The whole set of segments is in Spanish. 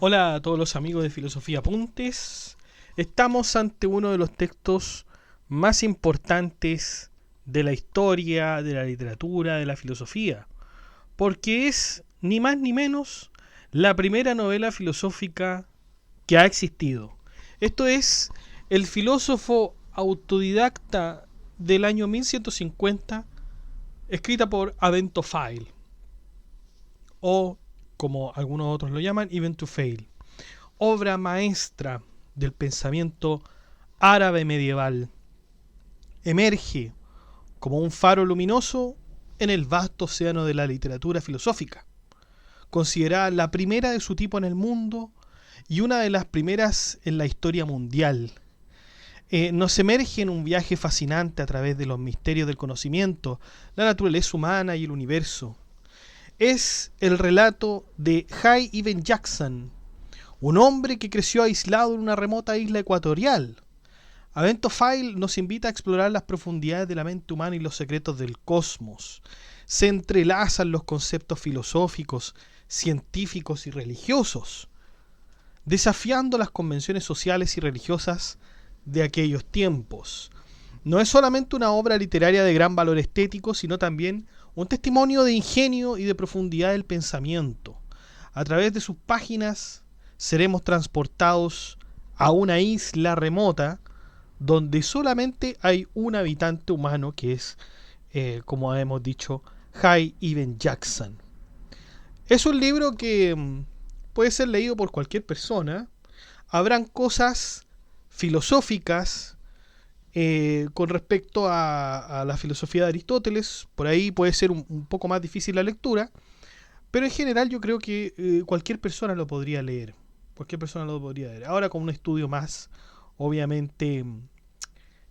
Hola a todos los amigos de Filosofía Apuntes. Estamos ante uno de los textos más importantes de la historia, de la literatura, de la filosofía, porque es ni más ni menos la primera novela filosófica que ha existido. Esto es el filósofo autodidacta del año 1150, escrita por Avento Fail, o como algunos otros lo llaman, Even to Fail. Obra maestra del pensamiento árabe medieval. Emerge como un faro luminoso en el vasto océano de la literatura filosófica. Considerada la primera de su tipo en el mundo y una de las primeras en la historia mundial. Nos emerge en un viaje fascinante a través de los misterios del conocimiento, la naturaleza humana y el universo. Es el relato de Jay Ibn Jackson, un hombre que creció aislado en una remota isla ecuatorial. Avento Fail nos invita a explorar las profundidades de la mente humana y los secretos del cosmos. Se entrelazan los conceptos filosóficos, científicos y religiosos, desafiando las convenciones sociales y religiosas de aquellos tiempos. No es solamente una obra literaria de gran valor estético, sino también un testimonio de ingenio y de profundidad del pensamiento. A través de sus páginas seremos transportados a una isla remota donde solamente hay un habitante humano que es, como hemos dicho, Jay Ibn Jackson. Es un libro que puede ser leído por cualquier persona. Habrán cosas filosóficas con respecto a la filosofía de Aristóteles. Por ahí puede ser un poco más difícil la lectura, pero en general yo creo que cualquier persona lo podría leer. Cualquier persona lo podría leer. Ahora con un estudio más, obviamente,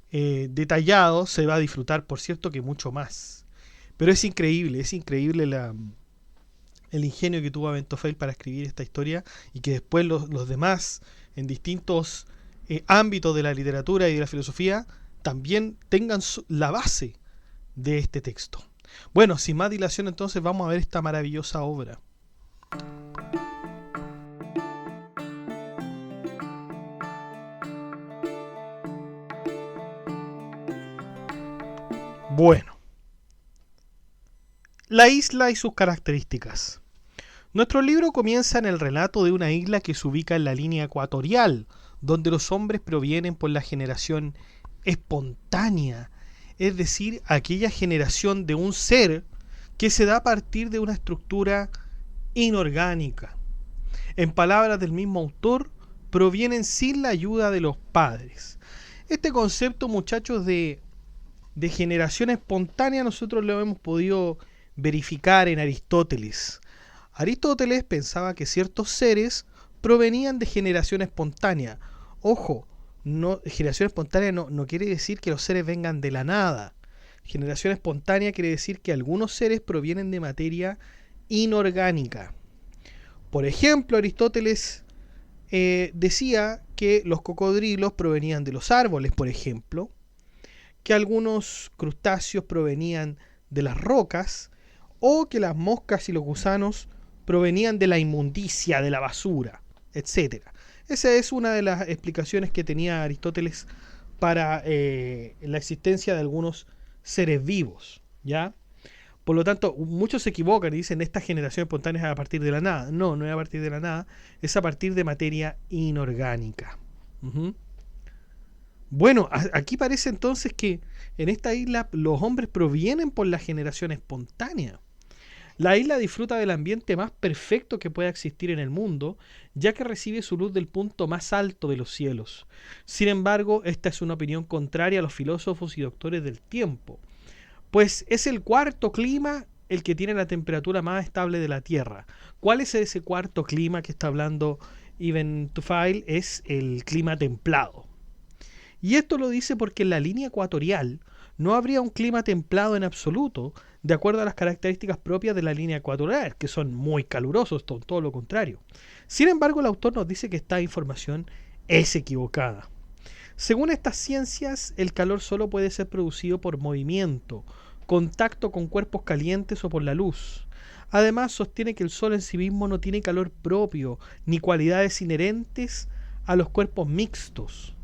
detallado, se va a disfrutar, por cierto, que mucho más. Pero es increíble el ingenio que tuvo Avento Fail para escribir esta historia, y que después los demás, en distintos ámbitos de la literatura y de la filosofía, también tengan la base de este texto. Bueno, sin más dilación, entonces vamos a ver esta maravillosa obra. Bueno, la isla y sus características. Nuestro libro comienza en el relato de una isla que se ubica en la línea ecuatorial, donde los hombres provienen por la generación espontánea, es decir, aquella generación de un ser que se da a partir de una estructura inorgánica. En palabras del mismo autor, provienen sin la ayuda de los padres. Este concepto, muchachos, de generación espontánea, nosotros lo hemos podido verificar en Aristóteles. Aristóteles pensaba que ciertos seres provenían de generación espontánea. Ojo, generación espontánea no quiere decir que los seres vengan de la nada. Generación espontánea quiere decir que algunos seres provienen de materia inorgánica. Por ejemplo, Aristóteles decía que los cocodrilos provenían de los árboles, por ejemplo, que algunos crustáceos provenían de las rocas, o que las moscas y los gusanos provenían de la inmundicia, de la basura, etc. Esa es una de las explicaciones que tenía Aristóteles para la existencia de algunos seres vivos, ¿ya? Por lo tanto, muchos se equivocan y dicen esta generación espontánea es a partir de la nada. No es a partir de la nada, es a partir de materia inorgánica. Bueno, aquí parece entonces que en esta isla los hombres provienen por la generación espontánea. La isla disfruta del ambiente más perfecto que pueda existir en el mundo, ya que recibe su luz del punto más alto de los cielos. Sin embargo, esta es una opinión contraria a los filósofos y doctores del tiempo, pues es el cuarto clima el que tiene la temperatura más estable de la Tierra. ¿Cuál es ese cuarto clima que está hablando Ibn Tufail? Es el clima templado. Y esto lo dice porque en la línea ecuatorial no habría un clima templado en absoluto, de acuerdo a las características propias de la línea ecuatorial, que son muy calurosos, todo lo contrario. Sin embargo, el autor nos dice que esta información es equivocada. Según estas ciencias, el calor solo puede ser producido por movimiento, contacto con cuerpos calientes o por la luz. Además, sostiene que el Sol en sí mismo no tiene calor propio, ni cualidades inherentes a los cuerpos mixtos.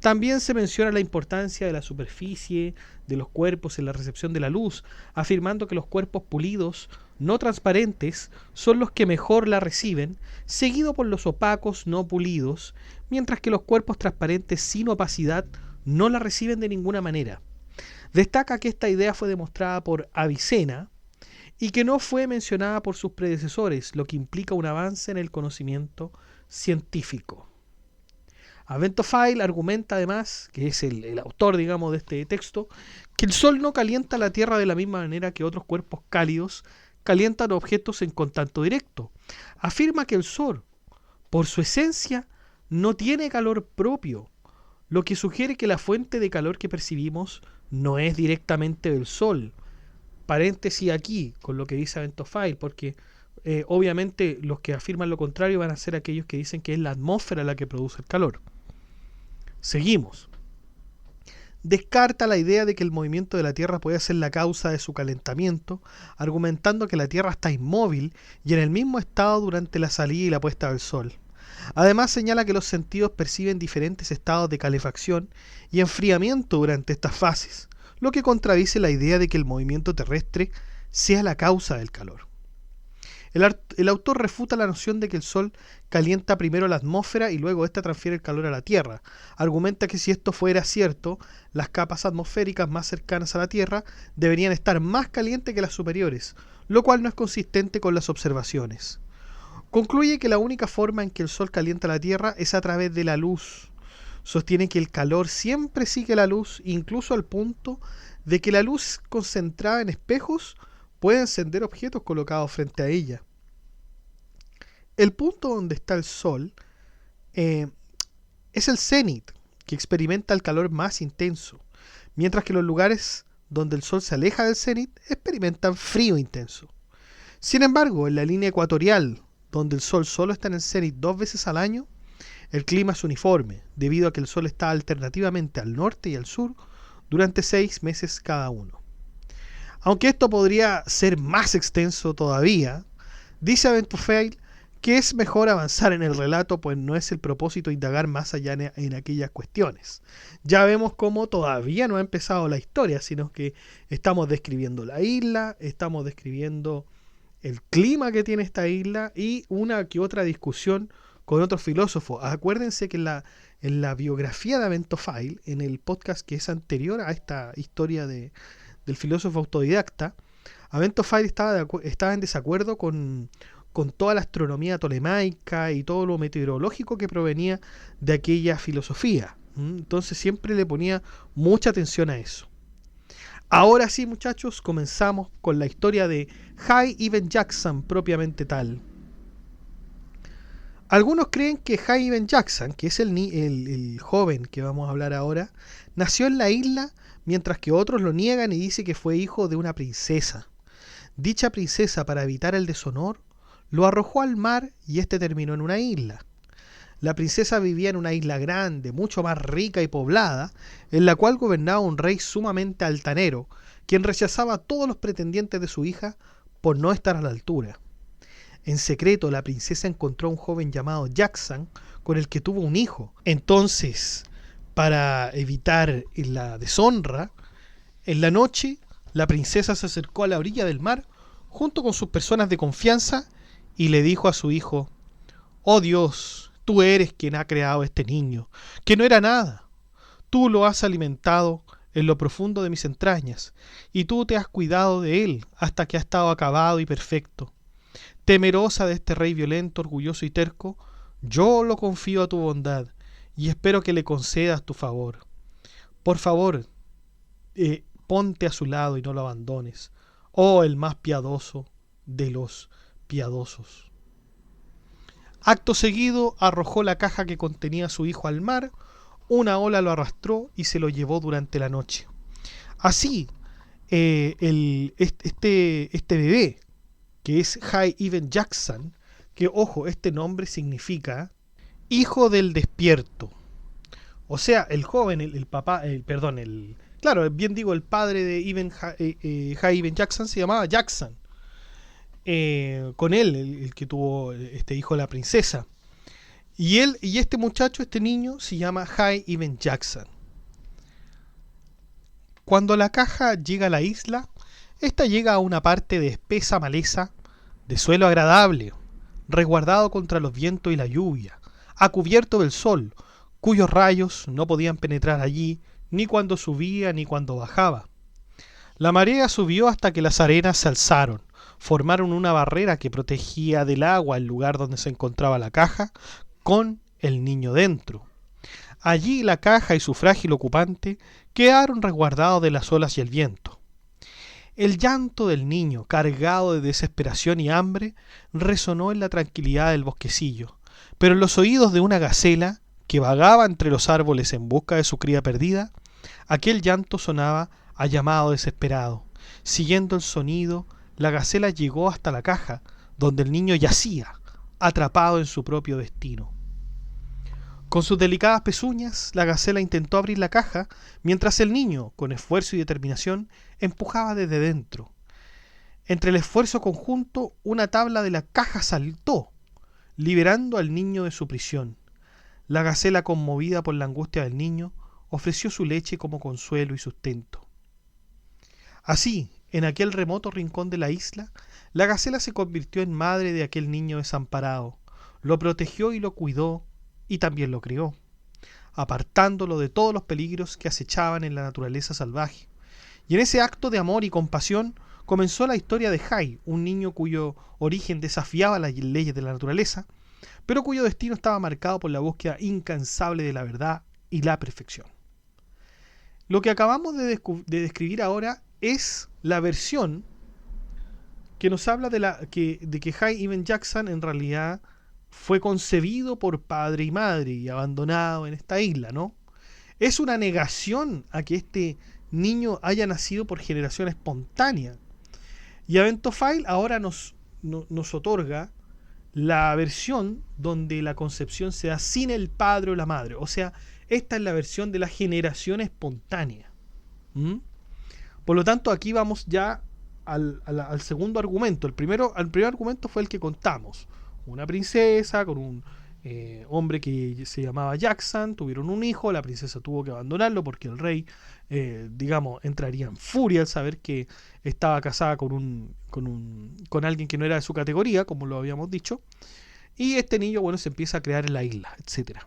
También se menciona la importancia de la superficie de los cuerpos en la recepción de la luz, afirmando que los cuerpos pulidos, no transparentes, son los que mejor la reciben, seguido por los opacos no pulidos, mientras que los cuerpos transparentes sin opacidad no la reciben de ninguna manera. Destaca que esta idea fue demostrada por Avicena y que no fue mencionada por sus predecesores, lo que implica un avance en el conocimiento científico. Aventofile argumenta además, que es el autor, digamos, de este texto, que el Sol no calienta la Tierra de la misma manera que otros cuerpos cálidos calientan objetos en contacto directo. Afirma que el Sol, por su esencia, no tiene calor propio, lo que sugiere que la fuente de calor que percibimos no es directamente del Sol. Paréntesis aquí con lo que dice Aventofile, porque obviamente los que afirman lo contrario van a ser aquellos que dicen que es la atmósfera la que produce el calor. Seguimos. Descarta la idea de que el movimiento de la Tierra puede ser la causa de su calentamiento, argumentando que la Tierra está inmóvil y en el mismo estado durante la salida y la puesta del Sol. Además señala que los sentidos perciben diferentes estados de calefacción y enfriamiento durante estas fases, lo que contradice la idea de que el movimiento terrestre sea la causa del calor. El autor refuta la noción de que el Sol calienta primero la atmósfera y luego ésta transfiere el calor a la Tierra. Argumenta que si esto fuera cierto, las capas atmosféricas más cercanas a la Tierra deberían estar más calientes que las superiores, lo cual no es consistente con las observaciones. Concluye que la única forma en que el Sol calienta la Tierra es a través de la luz. Sostiene que el calor siempre sigue la luz, incluso al punto de que la luz concentrada en espejos puede encender objetos colocados frente a ella. El punto donde está el Sol es el cenit, que experimenta el calor más intenso, mientras que los lugares donde el Sol se aleja del cenit experimentan frío intenso. Sin embargo, en la línea ecuatorial, donde el Sol solo está en el cenit 2 veces al año, el clima es uniforme, debido a que el Sol está alternativamente al norte y al sur durante 6 meses cada uno. Aunque esto podría ser más extenso todavía, dice Aventofile que es mejor avanzar en el relato, pues no es el propósito indagar más allá en aquellas cuestiones. Ya vemos cómo todavía no ha empezado la historia, sino que estamos describiendo la isla, estamos describiendo el clima que tiene esta isla y una que otra discusión con otros filósofos. Acuérdense que en la biografía de Aventofile, en el podcast que es anterior a esta historia del filósofo autodidacta, Aventofile estaba en desacuerdo con toda la astronomía tolemaica y todo lo meteorológico que provenía de aquella filosofía. Entonces siempre le ponía mucha atención a eso. Ahora sí, muchachos, comenzamos con la historia de Jay Ibn Jackson propiamente tal. Algunos creen que Jay Ibn Jackson, que es el joven que vamos a hablar ahora, nació en la isla, mientras que otros lo niegan y dicen que fue hijo de una princesa. Dicha princesa, para evitar el deshonor, lo arrojó al mar y este terminó en una isla. La princesa vivía en una isla grande, mucho más rica y poblada, en la cual gobernaba un rey sumamente altanero, quien rechazaba a todos los pretendientes de su hija por no estar a la altura. En secreto, la princesa encontró a un joven llamado Jackson, con el que tuvo un hijo. Entonces, para evitar la deshonra, en la noche, la princesa se acercó a la orilla del mar, junto con sus personas de confianza, y le dijo a su hijo: «Oh Dios, tú eres quien ha creado este niño, que no era nada. Tú lo has alimentado en lo profundo de mis entrañas, y tú te has cuidado de él hasta que ha estado acabado y perfecto. Temerosa de este rey violento, orgulloso y terco, yo lo confío a tu bondad, y espero que le concedas tu favor. Por favor, ponte a su lado y no lo abandones, oh el más piadoso de los piadosos». Acto seguido arrojó la caja que contenía a su hijo al mar, una ola lo arrastró y se lo llevó durante la noche. Así, este bebé, que es Jay Ibn Jackson, que ojo, este nombre significa hijo del despierto. O sea, el joven, el padre de Jay Ibn Jackson se llamaba Jackson. con él, el que tuvo este hijo de la princesa. Y este muchacho, este niño, se llama Hai Ibn Jackson. Cuando la caja llega a la isla, esta llega a una parte de espesa maleza, de suelo agradable, resguardado contra los vientos y la lluvia, a cubierto del sol, cuyos rayos no podían penetrar allí ni cuando subía ni cuando bajaba. La marea subió hasta que las arenas se alzaron, formaron una barrera que protegía del agua el lugar donde se encontraba la caja, con el niño dentro. Allí la caja y su frágil ocupante quedaron resguardados de las olas y el viento. El llanto del niño, cargado de desesperación y hambre, resonó en la tranquilidad del bosquecillo, pero en los oídos de una gacela, que vagaba entre los árboles en busca de su cría perdida, aquel llanto sonaba a llamado desesperado. Siguiendo el sonido, la gacela llegó hasta la caja, donde el niño yacía, atrapado en su propio destino. Con sus delicadas pezuñas, la gacela intentó abrir la caja, mientras el niño, con esfuerzo y determinación, empujaba desde dentro. Entre el esfuerzo conjunto, una tabla de la caja saltó, liberando al niño de su prisión. La gacela, conmovida por la angustia del niño, ofreció su leche como consuelo y sustento. Así, en aquel remoto rincón de la isla, la gacela se convirtió en madre de aquel niño desamparado, lo protegió y lo cuidó, y también lo crió, apartándolo de todos los peligros que acechaban en la naturaleza salvaje. Y en ese acto de amor y compasión comenzó la historia de Hai, un niño cuyo origen desafiaba las leyes de la naturaleza, pero cuyo destino estaba marcado por la búsqueda incansable de la verdad y la perfección. Lo que acabamos de describir ahora es la versión que nos habla de que Hai Ibn Jackson en realidad fue concebido por padre y madre y abandonado en esta isla, ¿no? Es una negación a que este niño haya nacido por generación espontánea. Y Aventophile ahora nos otorga la versión donde la concepción se da sin el padre o la madre. O sea, esta es la versión de la generación espontánea. ¿Mm? Por lo tanto, aquí vamos ya al segundo argumento. El primer argumento fue el que contamos. Una princesa con un hombre que se llamaba Jackson, tuvieron un hijo, la princesa tuvo que abandonarlo porque el rey, entraría en furia al saber que estaba casada con alguien que no era de su categoría, como lo habíamos dicho, y este niño, se empieza a crear en la isla, etcétera.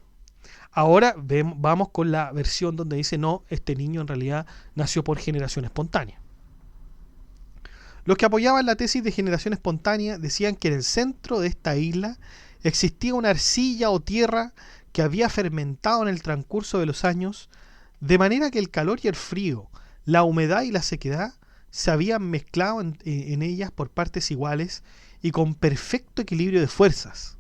Ahora vamos con la versión donde dice no, este niño en realidad nació por generación espontánea. Los que apoyaban la tesis de generación espontánea decían que en el centro de esta isla existía una arcilla o tierra que había fermentado en el transcurso de los años, de manera que el calor y el frío, la humedad y la sequedad se habían mezclado en ellas por partes iguales y con perfecto equilibrio de fuerzas.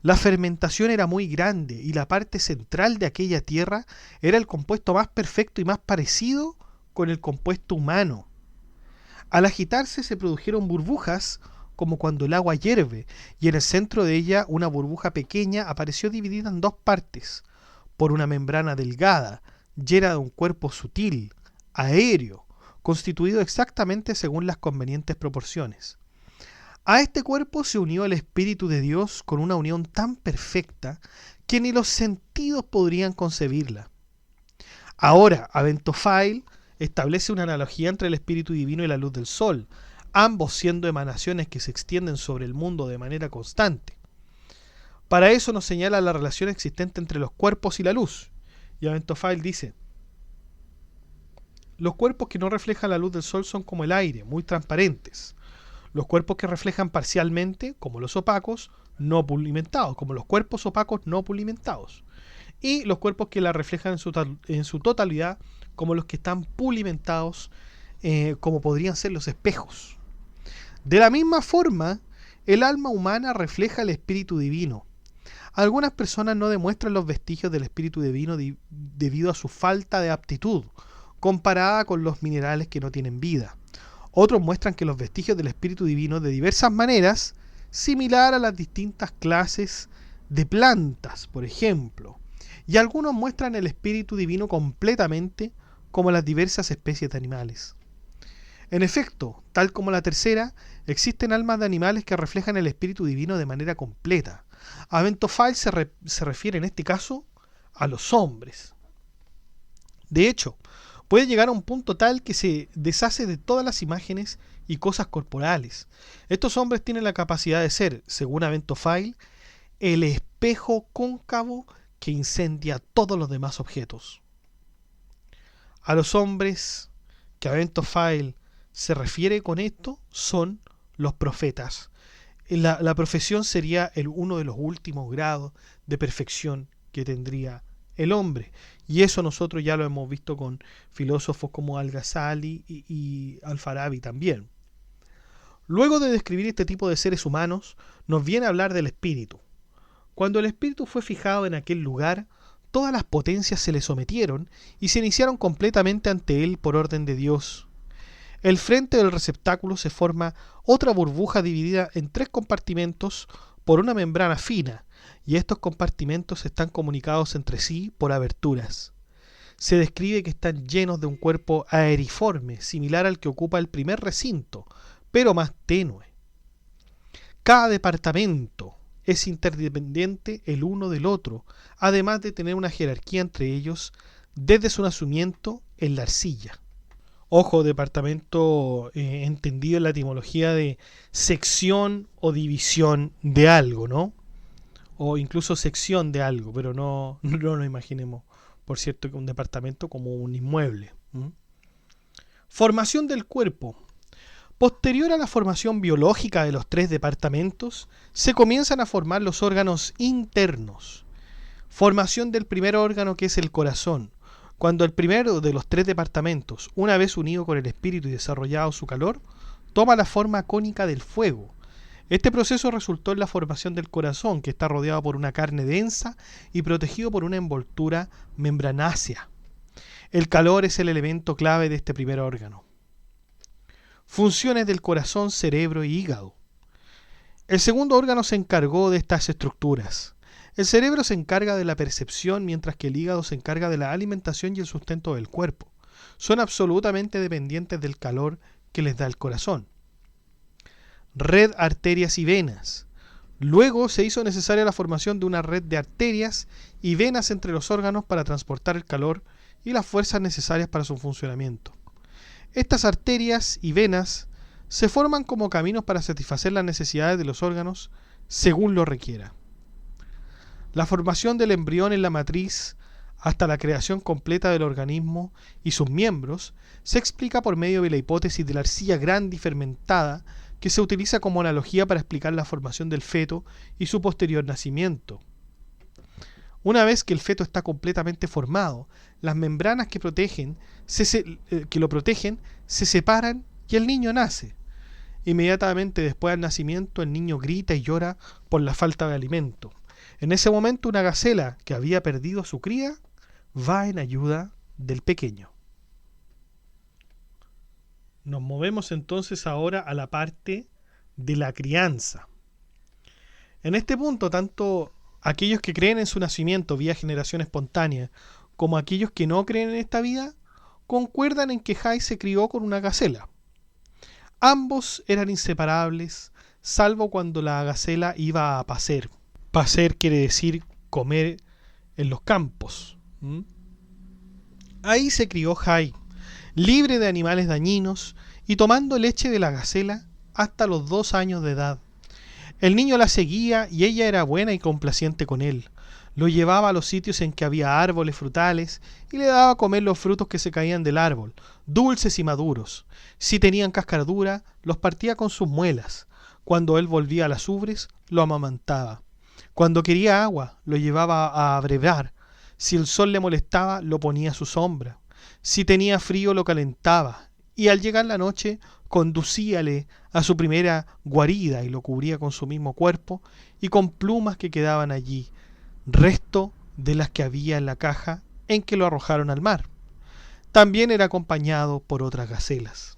La fermentación era muy grande y la parte central de aquella tierra era el compuesto más perfecto y más parecido con el compuesto humano. Al agitarse se produjeron burbujas, como cuando el agua hierve, y en el centro de ella una burbuja pequeña apareció dividida en dos partes, por una membrana delgada, llena de un cuerpo sutil, aéreo, constituido exactamente según las convenientes proporciones. A este cuerpo se unió el Espíritu de Dios con una unión tan perfecta que ni los sentidos podrían concebirla. Ahora, Aventophile establece una analogía entre el Espíritu Divino y la luz del Sol, ambos siendo emanaciones que se extienden sobre el mundo de manera constante. Para eso nos señala la relación existente entre los cuerpos y la luz. Y Aventophile dice: los cuerpos que no reflejan la luz del Sol son como el aire, muy transparentes. Los cuerpos que reflejan parcialmente, como los opacos, no pulimentados, como los cuerpos opacos no pulimentados. Y los cuerpos que la reflejan en su totalidad, como los que están pulimentados, como podrían ser los espejos. De la misma forma, el alma humana refleja el Espíritu Divino. Algunas personas no demuestran los vestigios del Espíritu Divino debido a su falta de aptitud, comparada con los minerales que no tienen vida. Otros muestran que los vestigios del Espíritu Divino de diversas maneras, similar a las distintas clases de plantas, por ejemplo. Y algunos muestran el Espíritu Divino completamente, como las diversas especies de animales. En efecto, tal como la tercera, existen almas de animales que reflejan el espíritu divino de manera completa. Aventophile se refiere en este caso a los hombres. De hecho, puede llegar a un punto tal que se deshace de todas las imágenes y cosas corporales. Estos hombres tienen la capacidad de ser, según Aventophile, el espejo cóncavo que incendia todos los demás objetos. A los hombres que Aventophile se refiere con esto son los profetas. La profesión sería uno de los últimos grados de perfección que tendría el hombre. Y eso nosotros ya lo hemos visto con filósofos como Al-Ghazali y Al-Farabi también. Luego de describir este tipo de seres humanos, nos viene a hablar del espíritu. Cuando el espíritu fue fijado en aquel lugar, todas las potencias se le sometieron y se iniciaron completamente ante él por orden de Dios. El frente del receptáculo se forma otra burbuja dividida en 3 compartimentos por una membrana fina, y estos compartimentos están comunicados entre sí por aberturas. Se describe que están llenos de un cuerpo aeriforme, similar al que ocupa el primer recinto, pero más tenue. Cada departamento es interdependiente el uno del otro, además de tener una jerarquía entre ellos desde su nacimiento en la arcilla. Ojo, departamento entendido en la etimología de sección o división de algo, ¿no? O incluso sección de algo, pero no nos imaginemos, por cierto, que un departamento como un inmueble. Formación del cuerpo. Posterior a la formación biológica de los 3 departamentos, se comienzan a formar los órganos internos. Formación del primer órgano, que es el corazón. Cuando el primero de los 3 departamentos, una vez unido con el espíritu y desarrollado su calor, toma la forma cónica del fuego. Este proceso resultó en la formación del corazón, que está rodeado por una carne densa y protegido por una envoltura membranácea. El calor es el elemento clave de este primer órgano. Funciones del corazón, cerebro y hígado. El segundo órgano se encargó de estas estructuras. El cerebro se encarga de la percepción, mientras que el hígado se encarga de la alimentación y el sustento del cuerpo. Son absolutamente dependientes del calor que les da el corazón. Red, arterias y venas. Luego se hizo necesaria la formación de una red de arterias y venas entre los órganos para transportar el calor y las fuerzas necesarias para su funcionamiento. Estas arterias y venas se forman como caminos para satisfacer las necesidades de los órganos según lo requiera. La formación del embrión en la matriz hasta la creación completa del organismo y sus miembros se explica por medio de la hipótesis de la arcilla grande y fermentada, que se utiliza como analogía para explicar la formación del feto y su posterior nacimiento. Una vez que el feto está completamente formado, las membranas que lo protegen se separan y el niño nace. Inmediatamente después del nacimiento, el niño grita y llora por la falta de alimento. En ese momento, una gacela que había perdido a su cría va en ayuda del pequeño. Nos movemos entonces ahora a la parte de la crianza. En este punto, tanto aquellos que creen en su nacimiento vía generación espontánea, como aquellos que no creen en esta vida, concuerdan en que Jai se crió con una gacela. Ambos eran inseparables, salvo cuando la gacela iba a pacer. Pacer quiere decir comer en los campos. Ahí se crió Jai, libre de animales dañinos y tomando leche de la gacela hasta los 2 años de edad. El niño la seguía y ella era buena y complaciente con él. Lo llevaba a los sitios en que había árboles frutales y le daba a comer los frutos que se caían del árbol, dulces y maduros. Si tenían cáscara dura, los partía con sus muelas. Cuando él volvía a las ubres, lo amamantaba. Cuando quería agua, lo llevaba a abrevar. Si el sol le molestaba, lo ponía a su sombra. Si tenía frío, lo calentaba. Y al llegar la noche, conducíale a su primera guarida y lo cubría con su mismo cuerpo y con plumas que quedaban allí, resto de las que había en la caja en que lo arrojaron al mar. También era acompañado por otras gacelas.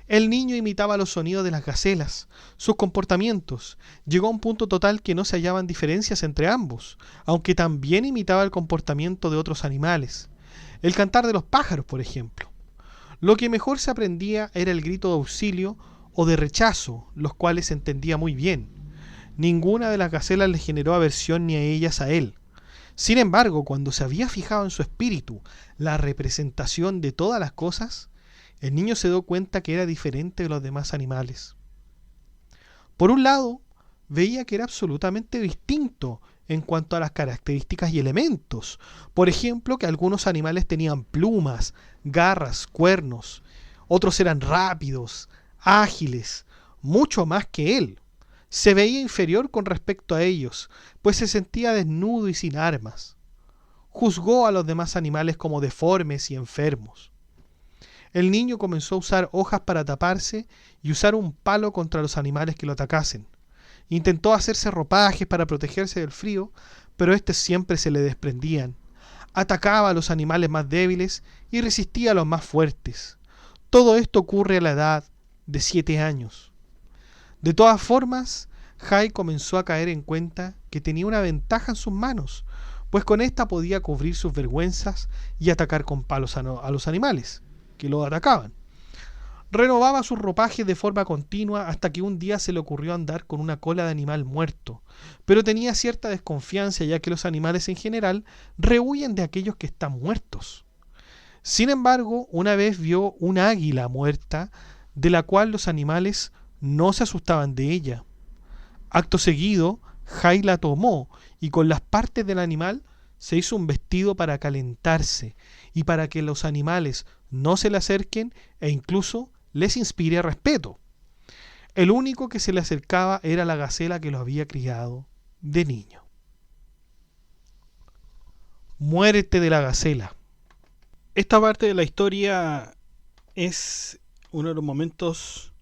El niño imitaba los sonidos de las gacelas, sus comportamientos. Llegó a un punto total que no se hallaban diferencias entre ambos, aunque también imitaba el comportamiento de otros animales. El cantar de los pájaros, por ejemplo. Lo que mejor se aprendía era el grito de auxilio o de rechazo, los cuales entendía muy bien. Ninguna de las gacelas le generó aversión ni a ellas a él. Sin embargo, cuando se había fijado en su espíritu la representación de todas las cosas, el niño se dio cuenta que era diferente de los demás animales. Por un lado, veía que era absolutamente distinto en cuanto a las características y elementos. Por ejemplo, que algunos animales tenían plumas, garras, cuernos, otros eran rápidos, ágiles, mucho más que él. Se veía inferior con respecto a ellos, pues se sentía desnudo y sin armas. Juzgó a los demás animales como deformes y enfermos. El niño comenzó a usar hojas para taparse y usar un palo contra los animales que lo atacasen. Intentó hacerse ropajes para protegerse del frío, pero estos siempre se le desprendían. Atacaba a los animales más débiles y resistía a los más fuertes. Todo esto ocurre a la edad de 7 años. De todas formas, Jai comenzó a caer en cuenta que tenía una ventaja en sus manos, pues con esta podía cubrir sus vergüenzas y atacar con palos a los animales que lo atacaban. Renovaba sus ropajes de forma continua hasta que un día se le ocurrió andar con una cola de animal muerto, pero tenía cierta desconfianza ya que los animales en general rehuyen de aquellos que están muertos. Sin embargo, una vez vio una águila muerta, de la cual los animales no se asustaban de ella. Acto seguido, Jai la tomó y con las partes del animal se hizo un vestido para calentarse y para que los animales no se le acerquen e incluso les inspire respeto. El único que se le acercaba era la gacela que lo había criado de niño. Muerte de la gacela. Esta parte de la historia es uno de los momentos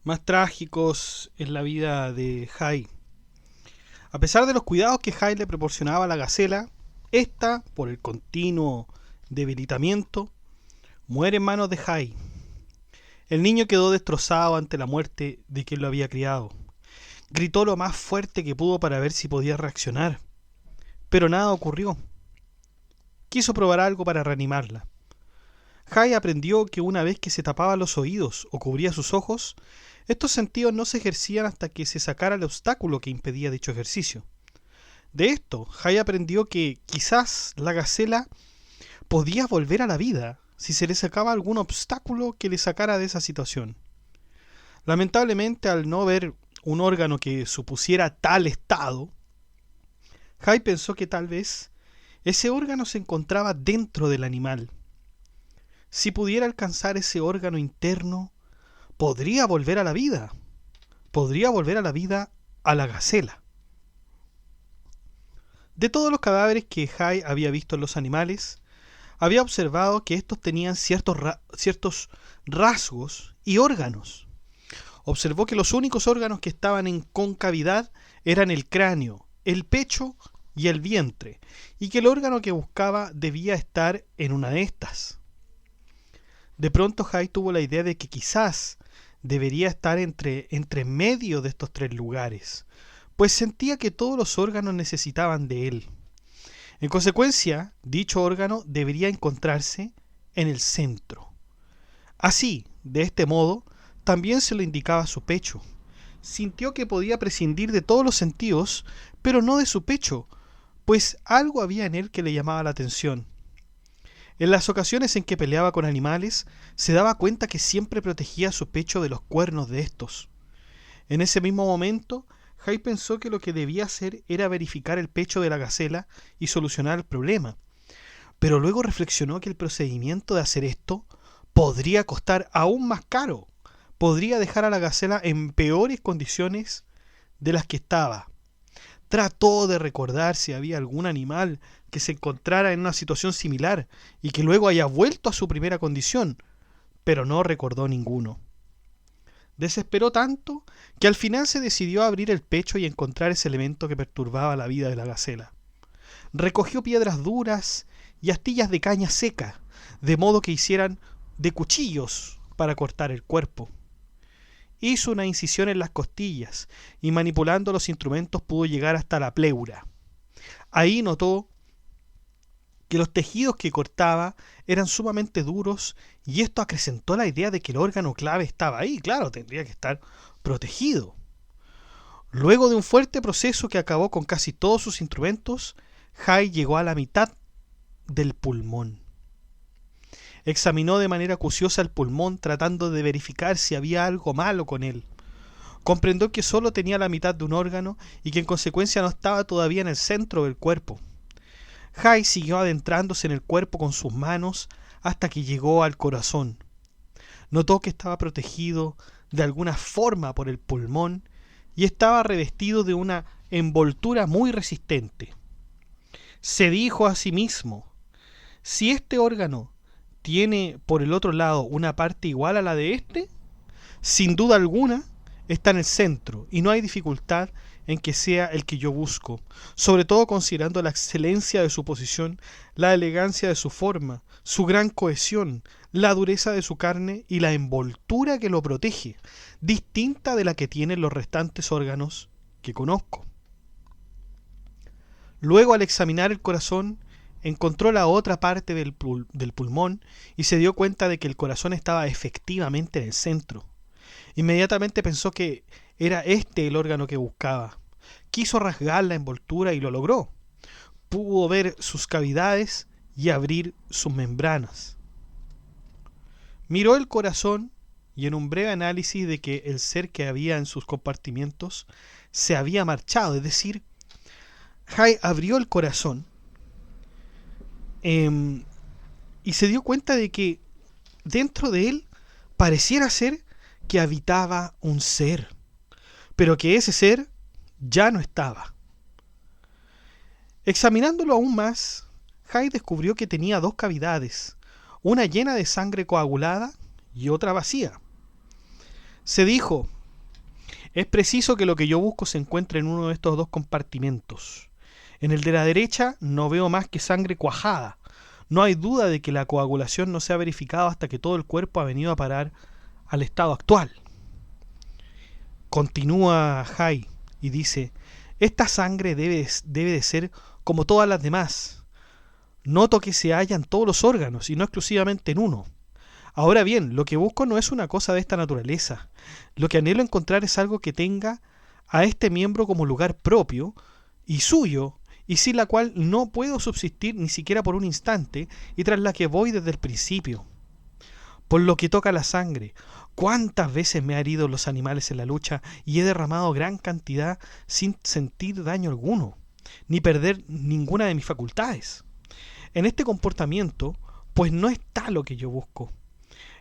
más trágicos en la vida de Jai. A pesar de los cuidados que Jai le proporcionaba a la gacela, esta, por el continuo debilitamiento, muere en manos de Jai. El niño quedó destrozado ante la muerte de quien lo había criado. Gritó lo más fuerte que pudo para ver si podía reaccionar, pero nada ocurrió. Quiso probar algo para reanimarla. Jai aprendió que una vez que se tapaba los oídos o cubría sus ojos, estos sentidos no se ejercían hasta que se sacara el obstáculo que impedía dicho ejercicio. De esto, Jai aprendió que quizás la gacela podía volver a la vida si se le sacaba algún obstáculo que le sacara de esa situación. Lamentablemente, al no ver un órgano que supusiera tal estado, Jai pensó que tal vez ese órgano se encontraba dentro del animal. Si pudiera alcanzar ese órgano interno, podría volver a la vida. Podría volver a la vida a la gacela. De todos los cadáveres que Jai había visto en los animales, había observado que estos tenían ciertos rasgos y órganos. Observó que los únicos órganos que estaban en concavidad eran el cráneo, el pecho y el vientre, y que el órgano que buscaba debía estar en una de estas. De pronto Jai tuvo la idea de que quizás debería estar entre medio de estos 3 lugares, pues sentía que todos los órganos necesitaban de él. En consecuencia, dicho órgano debería encontrarse en el centro. Así, de este modo, también se lo indicaba su pecho. Sintió que podía prescindir de todos los sentidos, pero no de su pecho, pues algo había en él que le llamaba la atención. En las ocasiones en que peleaba con animales, se daba cuenta que siempre protegía su pecho de los cuernos de estos. En ese mismo momento, Jai pensó que lo que debía hacer era verificar el pecho de la gacela y solucionar el problema. Pero luego reflexionó que el procedimiento de hacer esto podría costar aún más caro. Podría dejar a la gacela en peores condiciones de las que estaba. Trató de recordar si había algún animal que se encontrara en una situación similar y que luego haya vuelto a su primera condición, pero no recordó ninguno. Desesperó tanto que al final se decidió a abrir el pecho y encontrar ese elemento que perturbaba la vida de la gacela. Recogió piedras duras y astillas de caña seca, de modo que hicieran de cuchillos para cortar el cuerpo. Hizo una incisión en las costillas y manipulando los instrumentos pudo llegar hasta la pleura. Ahí notó que los tejidos que cortaba eran sumamente duros y esto acrecentó la idea de que el órgano clave estaba ahí. Claro, tendría que estar protegido. Luego de un fuerte proceso que acabó con casi todos sus instrumentos, Hay llegó a la mitad del pulmón. Examinó de manera acuciosa el pulmón tratando de verificar si había algo malo con él. Comprendió que solo tenía la mitad de un órgano y que en consecuencia no estaba todavía en el centro del cuerpo. Hay siguió adentrándose en el cuerpo con sus manos hasta que llegó al corazón. Notó que estaba protegido de alguna forma por el pulmón y estaba revestido de una envoltura muy resistente. Se dijo a sí mismo: si este órgano tiene por el otro lado una parte igual a la de este, sin duda alguna está en el centro y no hay dificultad en que sea el que yo busco, sobre todo considerando la excelencia de su posición, la elegancia de su forma, su gran cohesión, la dureza de su carne y la envoltura que lo protege, distinta de la que tienen los restantes órganos que conozco. Luego, al examinar el corazón, encontró la otra parte del pulmón y se dio cuenta de que el corazón estaba efectivamente en el centro. Inmediatamente pensó que era este el órgano que buscaba. Quiso rasgar la envoltura y lo logró. Pudo ver sus cavidades y abrir sus membranas. Miró el corazón y en un breve análisis de que el ser que había en sus compartimientos se había marchado, es decir, Hay abrió el corazón y se dio cuenta de que dentro de él pareciera ser que habitaba un ser, pero que ese ser ya no estaba. Examinándolo aún más, Hay descubrió que tenía dos cavidades, una llena de sangre coagulada y otra vacía. Se dijo: es preciso que lo que yo busco se encuentre en uno de estos dos compartimentos. En el de la derecha no veo más que sangre cuajada. No hay duda de que la coagulación no se ha verificado hasta que todo el cuerpo ha venido a parar al estado actual. Continúa Hay y dice: esta sangre debe de ser como todas las demás. Noto que se halla en todos los órganos y no exclusivamente en uno. Ahora bien, lo que busco no es una cosa de esta naturaleza. Lo que anhelo encontrar es algo que tenga a este miembro como lugar propio y suyo, y sin la cual no puedo subsistir ni siquiera por un instante, y tras la que voy desde el principio. Por lo que toca a la sangre, cuántas veces me han herido los animales en la lucha y he derramado gran cantidad sin sentir daño alguno, ni perder ninguna de mis facultades. En este comportamiento, pues no está lo que yo busco.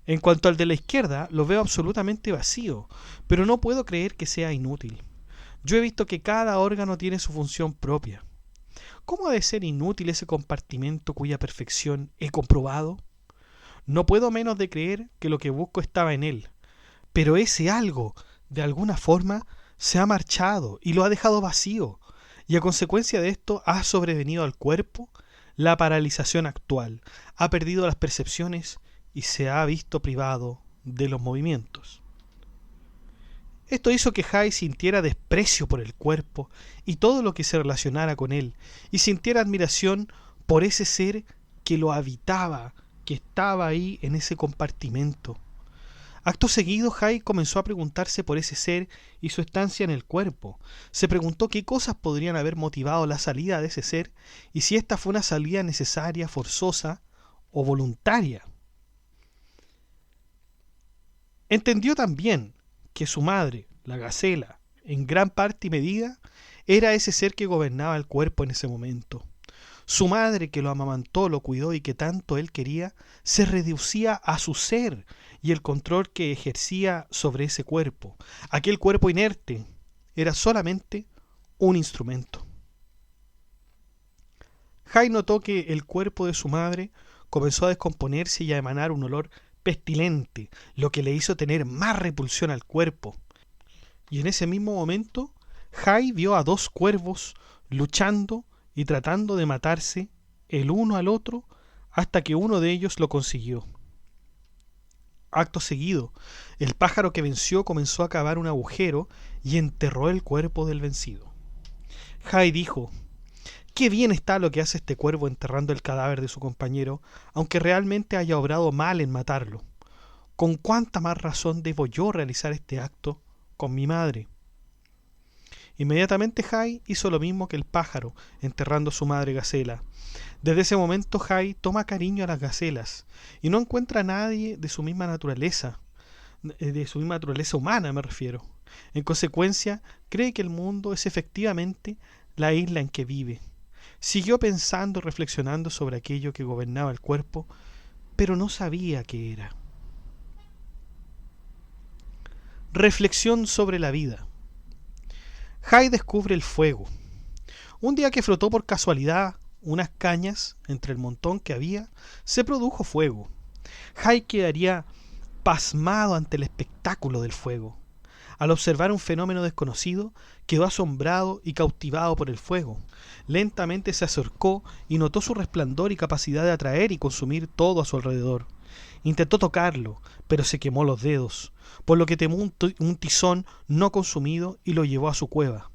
En cuanto al de la izquierda, lo veo absolutamente vacío, pero no puedo creer que sea inútil. Yo he visto que cada órgano tiene su función propia. ¿Cómo ha de ser inútil ese compartimento cuya perfección he comprobado? No puedo menos de creer que lo que busco estaba en él, pero ese algo, de alguna forma, se ha marchado y lo ha dejado vacío, y a consecuencia de esto ha sobrevenido al cuerpo la paralización actual, ha perdido las percepciones y se ha visto privado de los movimientos. Esto hizo que Hay sintiera desprecio por el cuerpo y todo lo que se relacionara con él, y sintiera admiración por ese ser que lo habitaba, que estaba ahí en ese compartimento. Acto seguido, Hay comenzó a preguntarse por ese ser y su estancia en el cuerpo. Se preguntó qué cosas podrían haber motivado la salida de ese ser y si esta fue una salida necesaria, forzosa o voluntaria. Entendió también que su madre, la gacela, en gran parte y medida, era ese ser que gobernaba el cuerpo en ese momento. Su madre, que lo amamantó, lo cuidó y que tanto él quería, se reducía a su ser y el control que ejercía sobre ese cuerpo. Aquel cuerpo inerte era solamente un instrumento. Hay notó que el cuerpo de su madre comenzó a descomponerse y a emanar un olor pestilente, lo que le hizo tener más repulsión al cuerpo. Y en ese mismo momento, Hay vio a dos cuervos luchando y tratando de matarse el uno al otro hasta que uno de ellos lo consiguió. Acto seguido, el pájaro que venció comenzó a cavar un agujero y enterró el cuerpo del vencido. Hay dijo: Qué bien está lo que hace este cuervo enterrando el cadáver de su compañero, aunque realmente haya obrado mal en matarlo. ¿Con cuánta más razón debo yo realizar este acto con mi madre? Inmediatamente Jai hizo lo mismo que el pájaro, enterrando a su madre gacela. Desde ese momento Jai toma cariño a las gacelas y no encuentra a nadie de su misma naturaleza humana me refiero. En consecuencia, cree que el mundo es efectivamente la isla en que vive. Siguió pensando y reflexionando sobre aquello que gobernaba el cuerpo, pero no sabía qué era. Reflexión sobre la vida. Jai descubre el fuego. Un día que flotó por casualidad unas cañas entre el montón que había, se produjo fuego. Jai quedaría pasmado ante el espectáculo del fuego. Al observar un fenómeno desconocido, quedó asombrado y cautivado por el fuego. Lentamente se acercó y notó su resplandor y capacidad de atraer y consumir todo a su alrededor. Intentó tocarlo, pero se quemó los dedos, por lo que tomó un tizón no consumido y lo llevó a su cueva.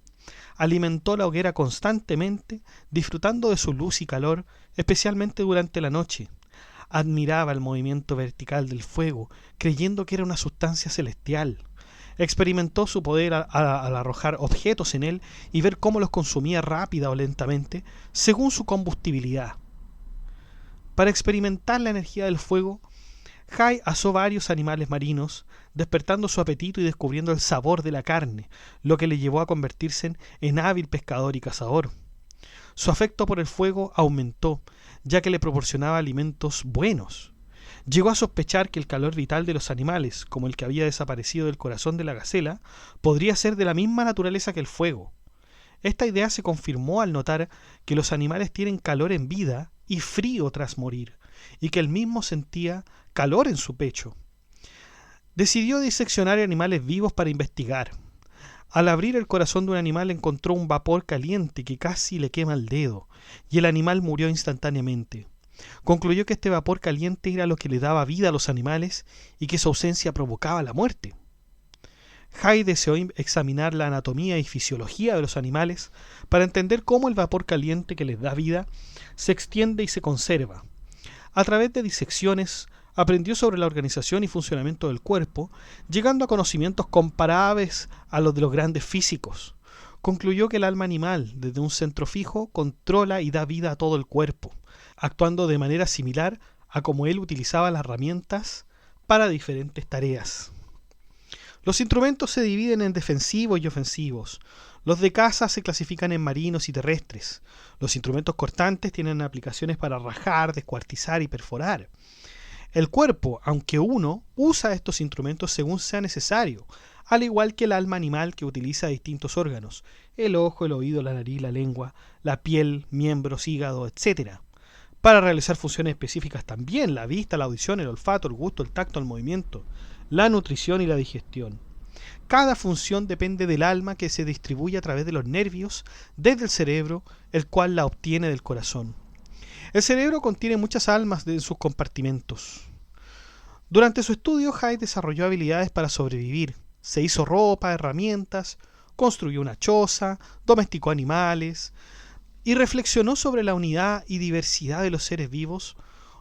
Alimentó la hoguera constantemente, disfrutando de su luz y calor, especialmente durante la noche. Admiraba el movimiento vertical del fuego, creyendo que era una sustancia celestial. Experimentó su poder al arrojar objetos en él y ver cómo los consumía rápida o lentamente, según su combustibilidad. Para experimentar la energía del fuego, Jai asó varios animales marinos, despertando su apetito y descubriendo el sabor de la carne, lo que le llevó a convertirse en hábil pescador y cazador. Su afecto por el fuego aumentó, ya que le proporcionaba alimentos buenos. Llegó a sospechar que el calor vital de los animales, como el que había desaparecido del corazón de la gacela, podría ser de la misma naturaleza que el fuego. Esta idea se confirmó al notar que los animales tienen calor en vida y frío tras morir, y que él mismo sentía calor en su pecho. Decidió diseccionar animales vivos para investigar. Al abrir el corazón de un animal encontró un vapor caliente que casi le quema el dedo, y el animal murió instantáneamente. Concluyó que este vapor caliente era lo que le daba vida a los animales y que su ausencia provocaba la muerte. Jai deseó examinar la anatomía y fisiología de los animales para entender cómo el vapor caliente que les da vida se extiende y se conserva. A través de disecciones aprendió sobre la organización y funcionamiento del cuerpo, llegando a conocimientos comparables a los de los grandes físicos. Concluyó que el alma animal, desde un centro fijo, controla y da vida a todo el cuerpo, actuando de manera similar a como él utilizaba las herramientas para diferentes tareas. Los instrumentos se dividen en defensivos y ofensivos. Los de caza se clasifican en marinos y terrestres. Los instrumentos cortantes tienen aplicaciones para rajar, descuartizar y perforar. El cuerpo, aunque uno, usa estos instrumentos según sea necesario, al igual que el alma animal que utiliza distintos órganos: el ojo, el oído, la nariz, la lengua, la piel, miembros, hígado, etc. Para realizar funciones específicas también: la vista, la audición, el olfato, el gusto, el tacto, el movimiento, la nutrición y la digestión. Cada función depende del alma, que se distribuye a través de los nervios desde el cerebro, el cual la obtiene del corazón. El cerebro contiene muchas almas en sus compartimentos. Durante su estudio, Jai desarrolló habilidades para sobrevivir. Se hizo ropa, herramientas, construyó una choza, domesticó animales y reflexionó sobre la unidad y diversidad de los seres vivos,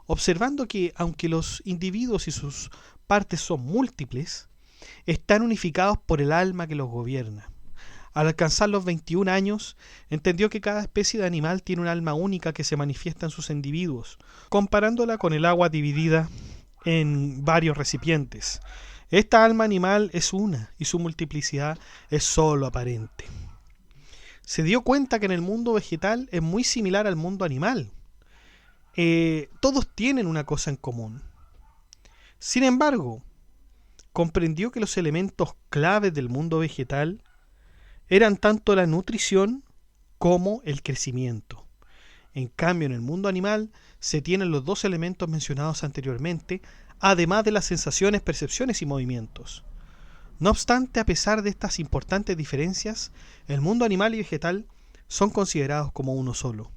observando que, aunque los individuos y sus partes son múltiples, están unificados por el alma que los gobierna. Al alcanzar los 21 años, entendió que cada especie de animal tiene un alma única que se manifiesta en sus individuos, comparándola con el agua dividida en varios recipientes. Esta alma animal es una y su multiplicidad es sólo aparente. Se dio cuenta que en el mundo vegetal es muy similar al mundo animal. Todos tienen una cosa en común. Sin embargo, comprendió que los elementos claves del mundo vegetal eran tanto la nutrición como el crecimiento. En cambio, en el mundo animal se tienen los dos elementos mencionados anteriormente, además de las sensaciones, percepciones y movimientos. No obstante, a pesar de estas importantes diferencias, el mundo animal y vegetal son considerados como uno solo.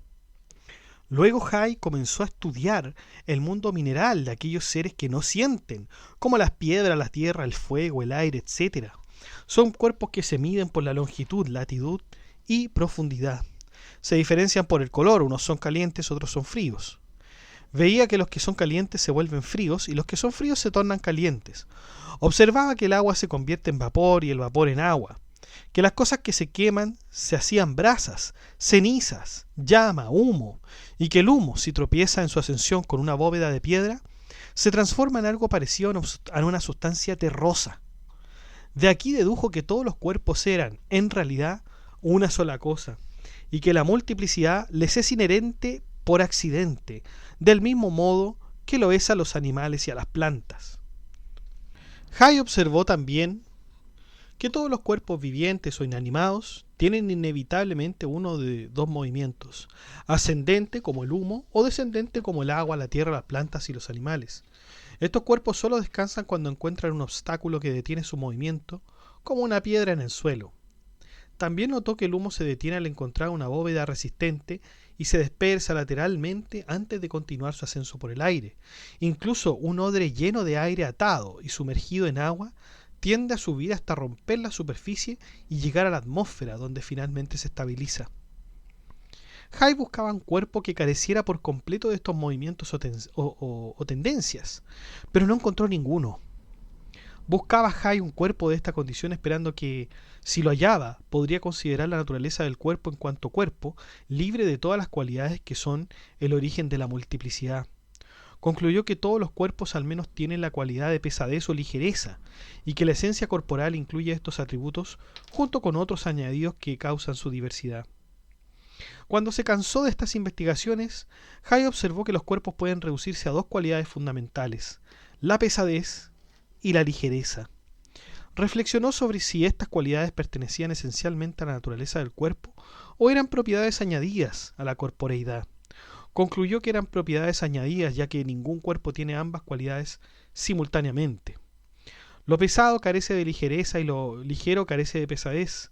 Luego Jai comenzó a estudiar el mundo mineral de aquellos seres que no sienten, como las piedras, la tierra, el fuego, el aire, etc. Son cuerpos que se miden por la longitud, latitud y profundidad. Se diferencian por el color, unos son calientes, otros son fríos. Veía que los que son calientes se vuelven fríos y los que son fríos se tornan calientes. Observaba que el agua se convierte en vapor y el vapor en agua, que las cosas que se queman se hacían brasas, cenizas, llama, humo, y que el humo, si tropieza en su ascensión con una bóveda de piedra, se transforma en algo parecido a una sustancia terrosa. De aquí dedujo que todos los cuerpos eran, en realidad, una sola cosa, y que la multiplicidad les es inherente por accidente, del mismo modo que lo es a los animales y a las plantas. Hay observó también que todos los cuerpos vivientes o inanimados tienen inevitablemente uno de dos movimientos, ascendente como el humo o descendente como el agua, la tierra, las plantas y los animales. Estos cuerpos solo descansan cuando encuentran un obstáculo que detiene su movimiento, como una piedra en el suelo. También notó que el humo se detiene al encontrar una bóveda resistente y se dispersa lateralmente antes de continuar su ascenso por el aire. Incluso un odre lleno de aire atado y sumergido en agua tiende a subir hasta romper la superficie y llegar a la atmósfera, donde finalmente se estabiliza. Hay buscaba un cuerpo que careciera por completo de estos movimientos o tendencias, pero no encontró ninguno. Buscaba Hay un cuerpo de esta condición esperando que, si lo hallaba, podría considerar la naturaleza del cuerpo en cuanto cuerpo, libre de todas las cualidades que son el origen de la multiplicidad. Concluyó que todos los cuerpos al menos tienen la cualidad de pesadez o ligereza, y que la esencia corporal incluye estos atributos junto con otros añadidos que causan su diversidad. Cuando se cansó de estas investigaciones, Hay observó que los cuerpos pueden reducirse a dos cualidades fundamentales, la pesadez y la ligereza. Reflexionó sobre si estas cualidades pertenecían esencialmente a la naturaleza del cuerpo o eran propiedades añadidas a la corporeidad. Concluyó que eran propiedades añadidas, ya que ningún cuerpo tiene ambas cualidades simultáneamente. Lo pesado carece de ligereza y lo ligero carece de pesadez.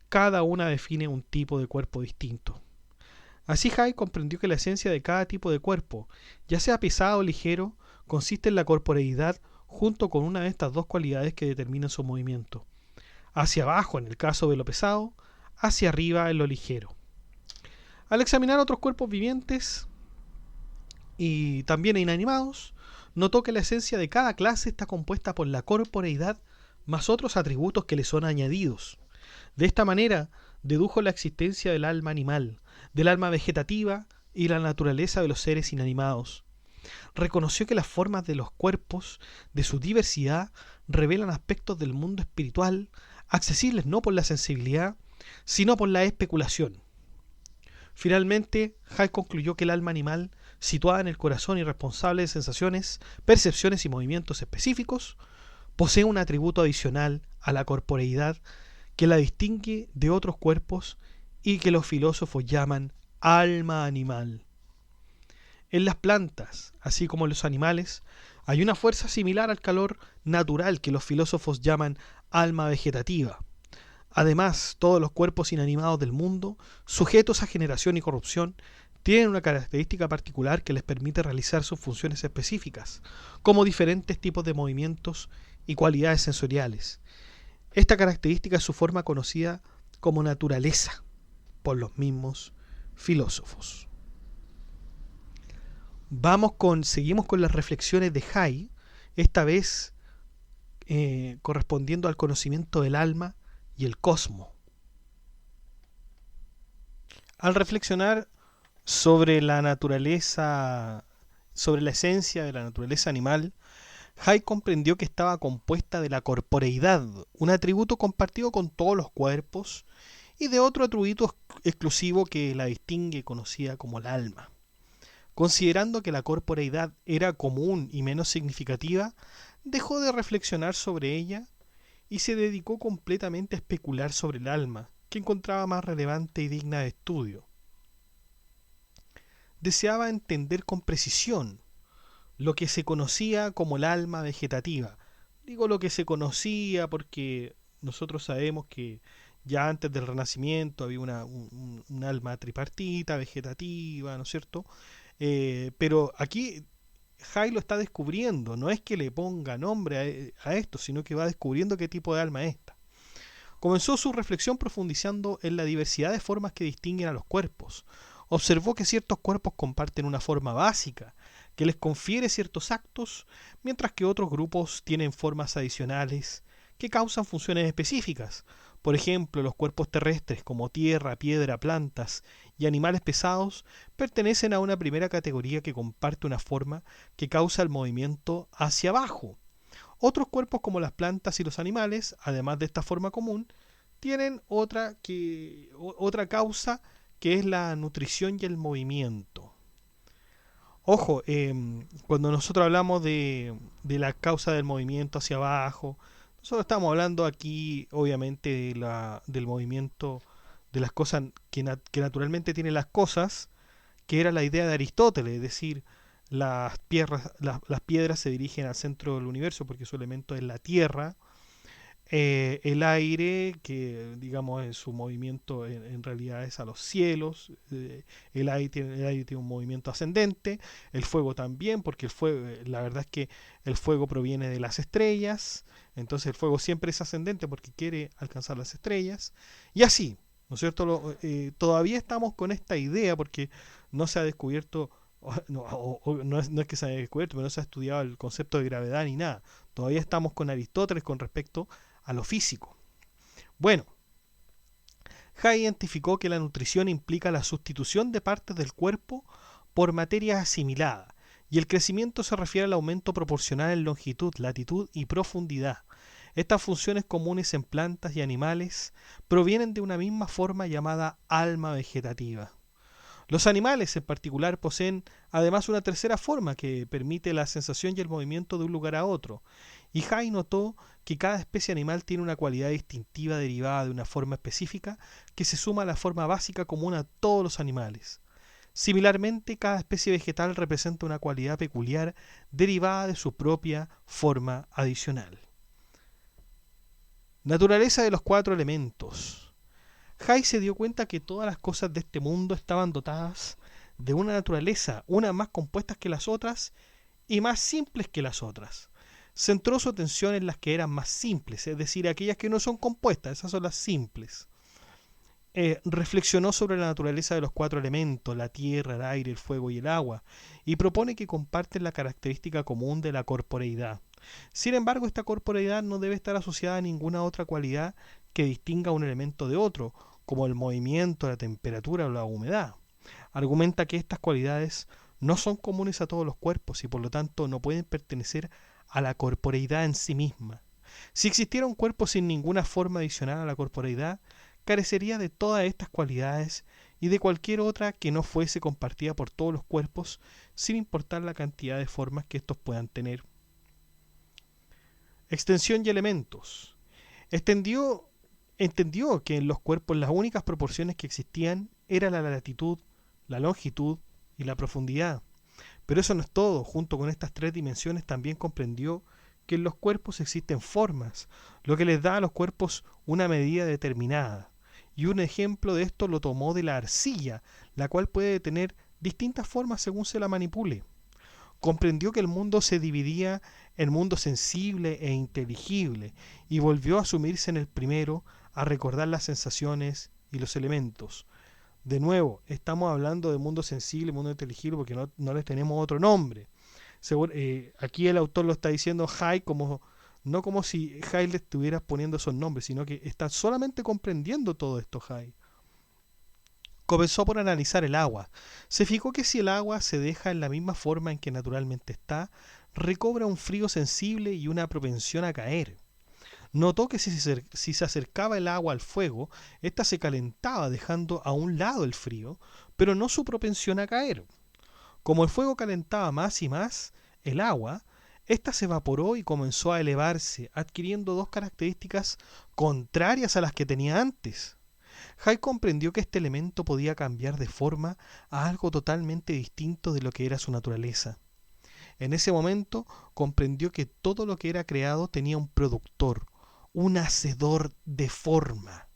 Cada una define un tipo de cuerpo distinto. Así Hay comprendió que la esencia de cada tipo de cuerpo, ya sea pesado o ligero, consiste en la corporeidad junto con una de estas dos cualidades que determinan su movimiento. Hacia abajo en el caso de lo pesado, hacia arriba en lo ligero. Al examinar otros cuerpos vivientes y también inanimados, notó que la esencia de cada clase está compuesta por la corporeidad más otros atributos que le son añadidos. De esta manera, dedujo la existencia del alma animal, del alma vegetativa y la naturaleza de los seres inanimados. Reconoció que las formas de los cuerpos, de su diversidad, revelan aspectos del mundo espiritual, accesibles no por la sensibilidad, sino por la especulación. Finalmente, Hay concluyó que el alma animal, situada en el corazón y responsable de sensaciones, percepciones y movimientos específicos, posee un atributo adicional a la corporeidad que la distingue de otros cuerpos y que los filósofos llaman alma animal. En las plantas, así como en los animales, hay una fuerza similar al calor natural que los filósofos llaman alma vegetativa. Además, todos los cuerpos inanimados del mundo, sujetos a generación y corrupción, tienen una característica particular que les permite realizar sus funciones específicas, como diferentes tipos de movimientos y cualidades sensoriales. Esta característica es su forma conocida como naturaleza por los mismos filósofos. Seguimos con las reflexiones de Hay, esta vez correspondiendo al conocimiento del alma y el cosmos. Al reflexionar sobre la naturaleza, sobre la esencia de la naturaleza animal, Hay comprendió que estaba compuesta de la corporeidad, un atributo compartido con todos los cuerpos, y de otro atributo exclusivo que la distingue, conocida como el alma. Considerando que la corporeidad era común y menos significativa, dejó de reflexionar sobre ella y se dedicó completamente a especular sobre el alma, que encontraba más relevante y digna de estudio. Deseaba entender con precisión lo que se conocía como el alma vegetativa. Digo lo que se conocía porque nosotros sabemos que ya antes del Renacimiento había un alma tripartita, vegetativa, ¿no es cierto? Pero aquí Hay lo está descubriendo, no es que le ponga nombre a esto, sino que va descubriendo qué tipo de alma es esta. Comenzó su reflexión profundizando en la diversidad de formas que distinguen a los cuerpos. Observó que ciertos cuerpos comparten una forma básica, que les confiere ciertos actos, mientras que otros grupos tienen formas adicionales que causan funciones específicas. Por ejemplo, los cuerpos terrestres como tierra, piedra, plantas y animales pesados pertenecen a una primera categoría que comparte una forma que causa el movimiento hacia abajo. Otros cuerpos como las plantas y los animales, además de esta forma común, tienen otra causa que es la nutrición y el movimiento. Ojo, cuando nosotros hablamos de la causa del movimiento hacia abajo, nosotros estamos hablando aquí obviamente del movimiento de las cosas que naturalmente tienen las cosas, que era la idea de Aristóteles, es decir, las piedras se dirigen al centro del universo porque su elemento es la tierra, el aire, que digamos en su movimiento en realidad es a los cielos, el aire tiene un movimiento ascendente, el fuego también, porque la verdad es que el fuego proviene de las estrellas, entonces el fuego siempre es ascendente porque quiere alcanzar las estrellas, y así, ¿no es cierto? Todavía estamos con esta idea porque no se ha descubierto, no es que se haya descubierto, pero no se ha estudiado el concepto de gravedad ni nada. Todavía estamos con Aristóteles con respecto a lo físico. Bueno, Hay identificó que la nutrición implica la sustitución de partes del cuerpo por materia asimilada, y el crecimiento se refiere al aumento proporcional en longitud, latitud y profundidad. Estas funciones comunes en plantas y animales provienen de una misma forma llamada alma vegetativa. Los animales en particular poseen además una tercera forma que permite la sensación y el movimiento de un lugar a otro, y Hay notó que cada especie animal tiene una cualidad distintiva derivada de una forma específica que se suma a la forma básica común a todos los animales. Similarmente, cada especie vegetal representa una cualidad peculiar derivada de su propia forma adicional. Naturaleza de los 4 elementos. Hay se dio cuenta que todas las cosas de este mundo estaban dotadas de una naturaleza, unas más compuestas que las otras y más simples que las otras. Centró su atención en las que eran más simples, es decir, aquellas que no son compuestas, esas son las simples. Reflexionó sobre la naturaleza de los 4 elementos, la tierra, el aire, el fuego y el agua, y propone que comparten la característica común de la corporeidad. Sin embargo, esta corporeidad no debe estar asociada a ninguna otra cualidad que distinga un elemento de otro, como el movimiento, la temperatura o la humedad. Argumenta que estas cualidades no son comunes a todos los cuerpos y por lo tanto no pueden pertenecer a la corporeidad en sí misma. Si existiera un cuerpo sin ninguna forma adicional a la corporeidad, carecería de todas estas cualidades y de cualquier otra que no fuese compartida por todos los cuerpos, sin importar la cantidad de formas que estos puedan tener. Extensión y elementos. Entendió que en los cuerpos las únicas proporciones que existían eran la latitud, la longitud y la profundidad. Pero eso no es todo. Junto con estas 3 dimensiones también comprendió que en los cuerpos existen formas, lo que les da a los cuerpos una medida determinada. Y un ejemplo de esto lo tomó de la arcilla, la cual puede tener distintas formas según se la manipule. Comprendió que el mundo se dividía en mundo sensible e inteligible, y volvió a sumirse en el primero, a recordar las sensaciones y los elementos. De nuevo, estamos hablando de mundo sensible y mundo inteligible porque no les tenemos otro nombre. Aquí el autor lo está diciendo Hay no como si Hay le estuviera poniendo esos nombres, sino que está solamente comprendiendo todo esto Hay. Comenzó por analizar el agua. Se fijó que si el agua se deja en la misma forma en que naturalmente está, recobra un frío sensible y una propensión a caer. Notó que si se acercaba el agua al fuego, ésta se calentaba dejando a un lado el frío, pero no su propensión a caer. Como el fuego calentaba más y más el agua, ésta se evaporó y comenzó a elevarse, adquiriendo 2 características contrarias a las que tenía antes. Hay comprendió que este elemento podía cambiar de forma a algo totalmente distinto de lo que era su naturaleza. En ese momento comprendió que todo lo que era creado tenía un productor, un hacedor de forma.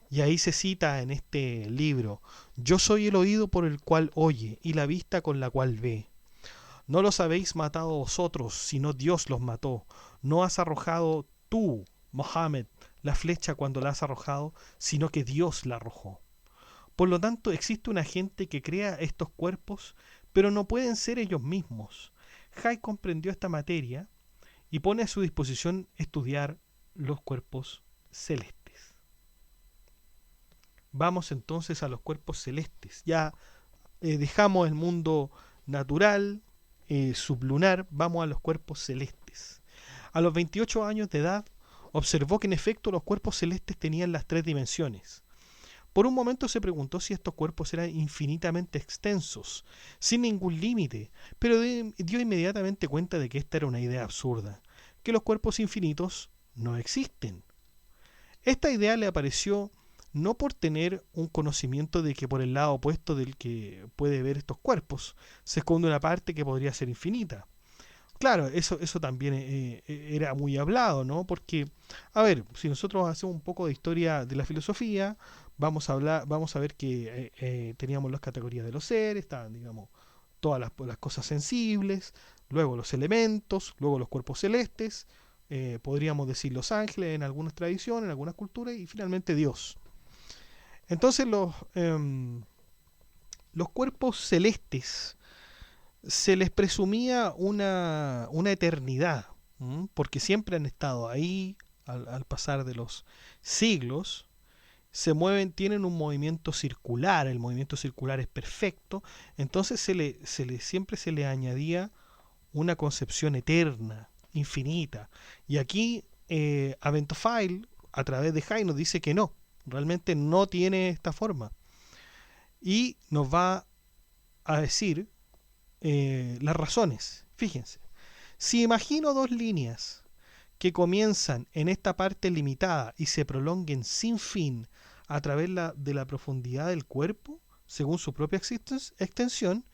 Y ahí se cita en este libro: yo soy el oído por el cual oye y la vista con la cual ve. No los habéis matado vosotros, sino Dios los mató. No has arrojado tú, Mohammed, la flecha cuando la has arrojado, sino que Dios la arrojó. Por lo tanto, existe un agente que crea estos cuerpos, pero no pueden ser ellos mismos. Hay comprendió esta materia y pone a su disposición estudiar los cuerpos celestes. Vamos entonces a los cuerpos celestes. Ya dejamos el mundo natural, sublunar, vamos a los cuerpos celestes. A los 28 años de edad, observó que en efecto los cuerpos celestes tenían las tres dimensiones. Por un momento se preguntó si estos cuerpos eran infinitamente extensos, sin ningún límite, pero dio inmediatamente cuenta de que esta era una idea absurda, que los cuerpos infinitos no existen. Esta idea le apareció no por tener un conocimiento de que por el lado opuesto del que puede ver estos cuerpos se esconde una parte que podría ser infinita. Claro, eso también era muy hablado, ¿no? Porque, a ver, si nosotros hacemos un poco de historia de la filosofía, vamos a ver que teníamos las categorías de los seres, estaban, digamos, todas las cosas sensibles, luego los elementos, luego los cuerpos celestes, podríamos decir los ángeles en algunas tradiciones, en algunas culturas, y finalmente Dios. Entonces los cuerpos celestes se les presumía una eternidad, porque siempre han estado ahí al pasar de los siglos, se mueven, tienen un movimiento circular, el movimiento circular es perfecto, entonces siempre se le añadía una concepción eterna, infinita. Y aquí Aventofile, a través de Jai, nos dice que no, realmente no tiene esta forma. Y nos va a decir las razones. Fíjense, si imagino dos líneas que comienzan en esta parte limitada y se prolonguen sin fin a través de la profundidad del cuerpo, según su propia extensión,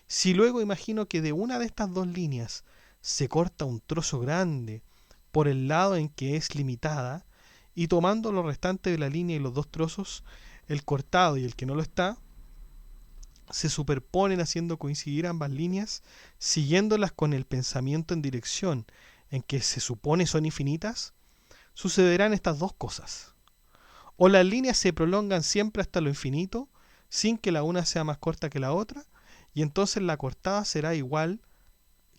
si luego imagino que de una de estas dos líneas se corta un trozo grande por el lado en que es limitada, y tomando lo restante de la línea y los dos trozos, el cortado y el que no lo está, se superponen haciendo coincidir ambas líneas, siguiéndolas con el pensamiento en dirección en que se supone son infinitas, sucederán estas dos cosas. O las líneas se prolongan siempre hasta lo infinito, sin que la una sea más corta que la otra, y entonces la cortada será igual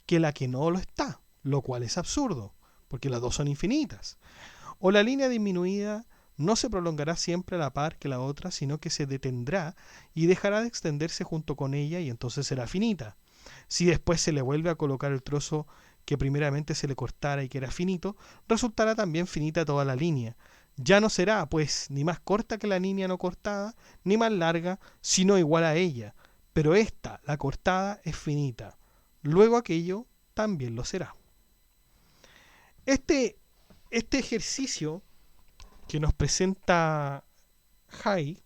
que la que no lo está, lo cual es absurdo, porque las dos son infinitas. O la línea disminuida no se prolongará siempre a la par que la otra, sino que se detendrá y dejará de extenderse junto con ella y entonces será finita. Si después se le vuelve a colocar el trozo que primeramente se le cortara y que era finito, resultará también finita toda la línea. Ya no será, pues, ni más corta que la línea no cortada, ni más larga, sino igual a ella. Pero esta, la cortada, es finita. Luego aquello también lo será. Este ejercicio que nos presenta Jai,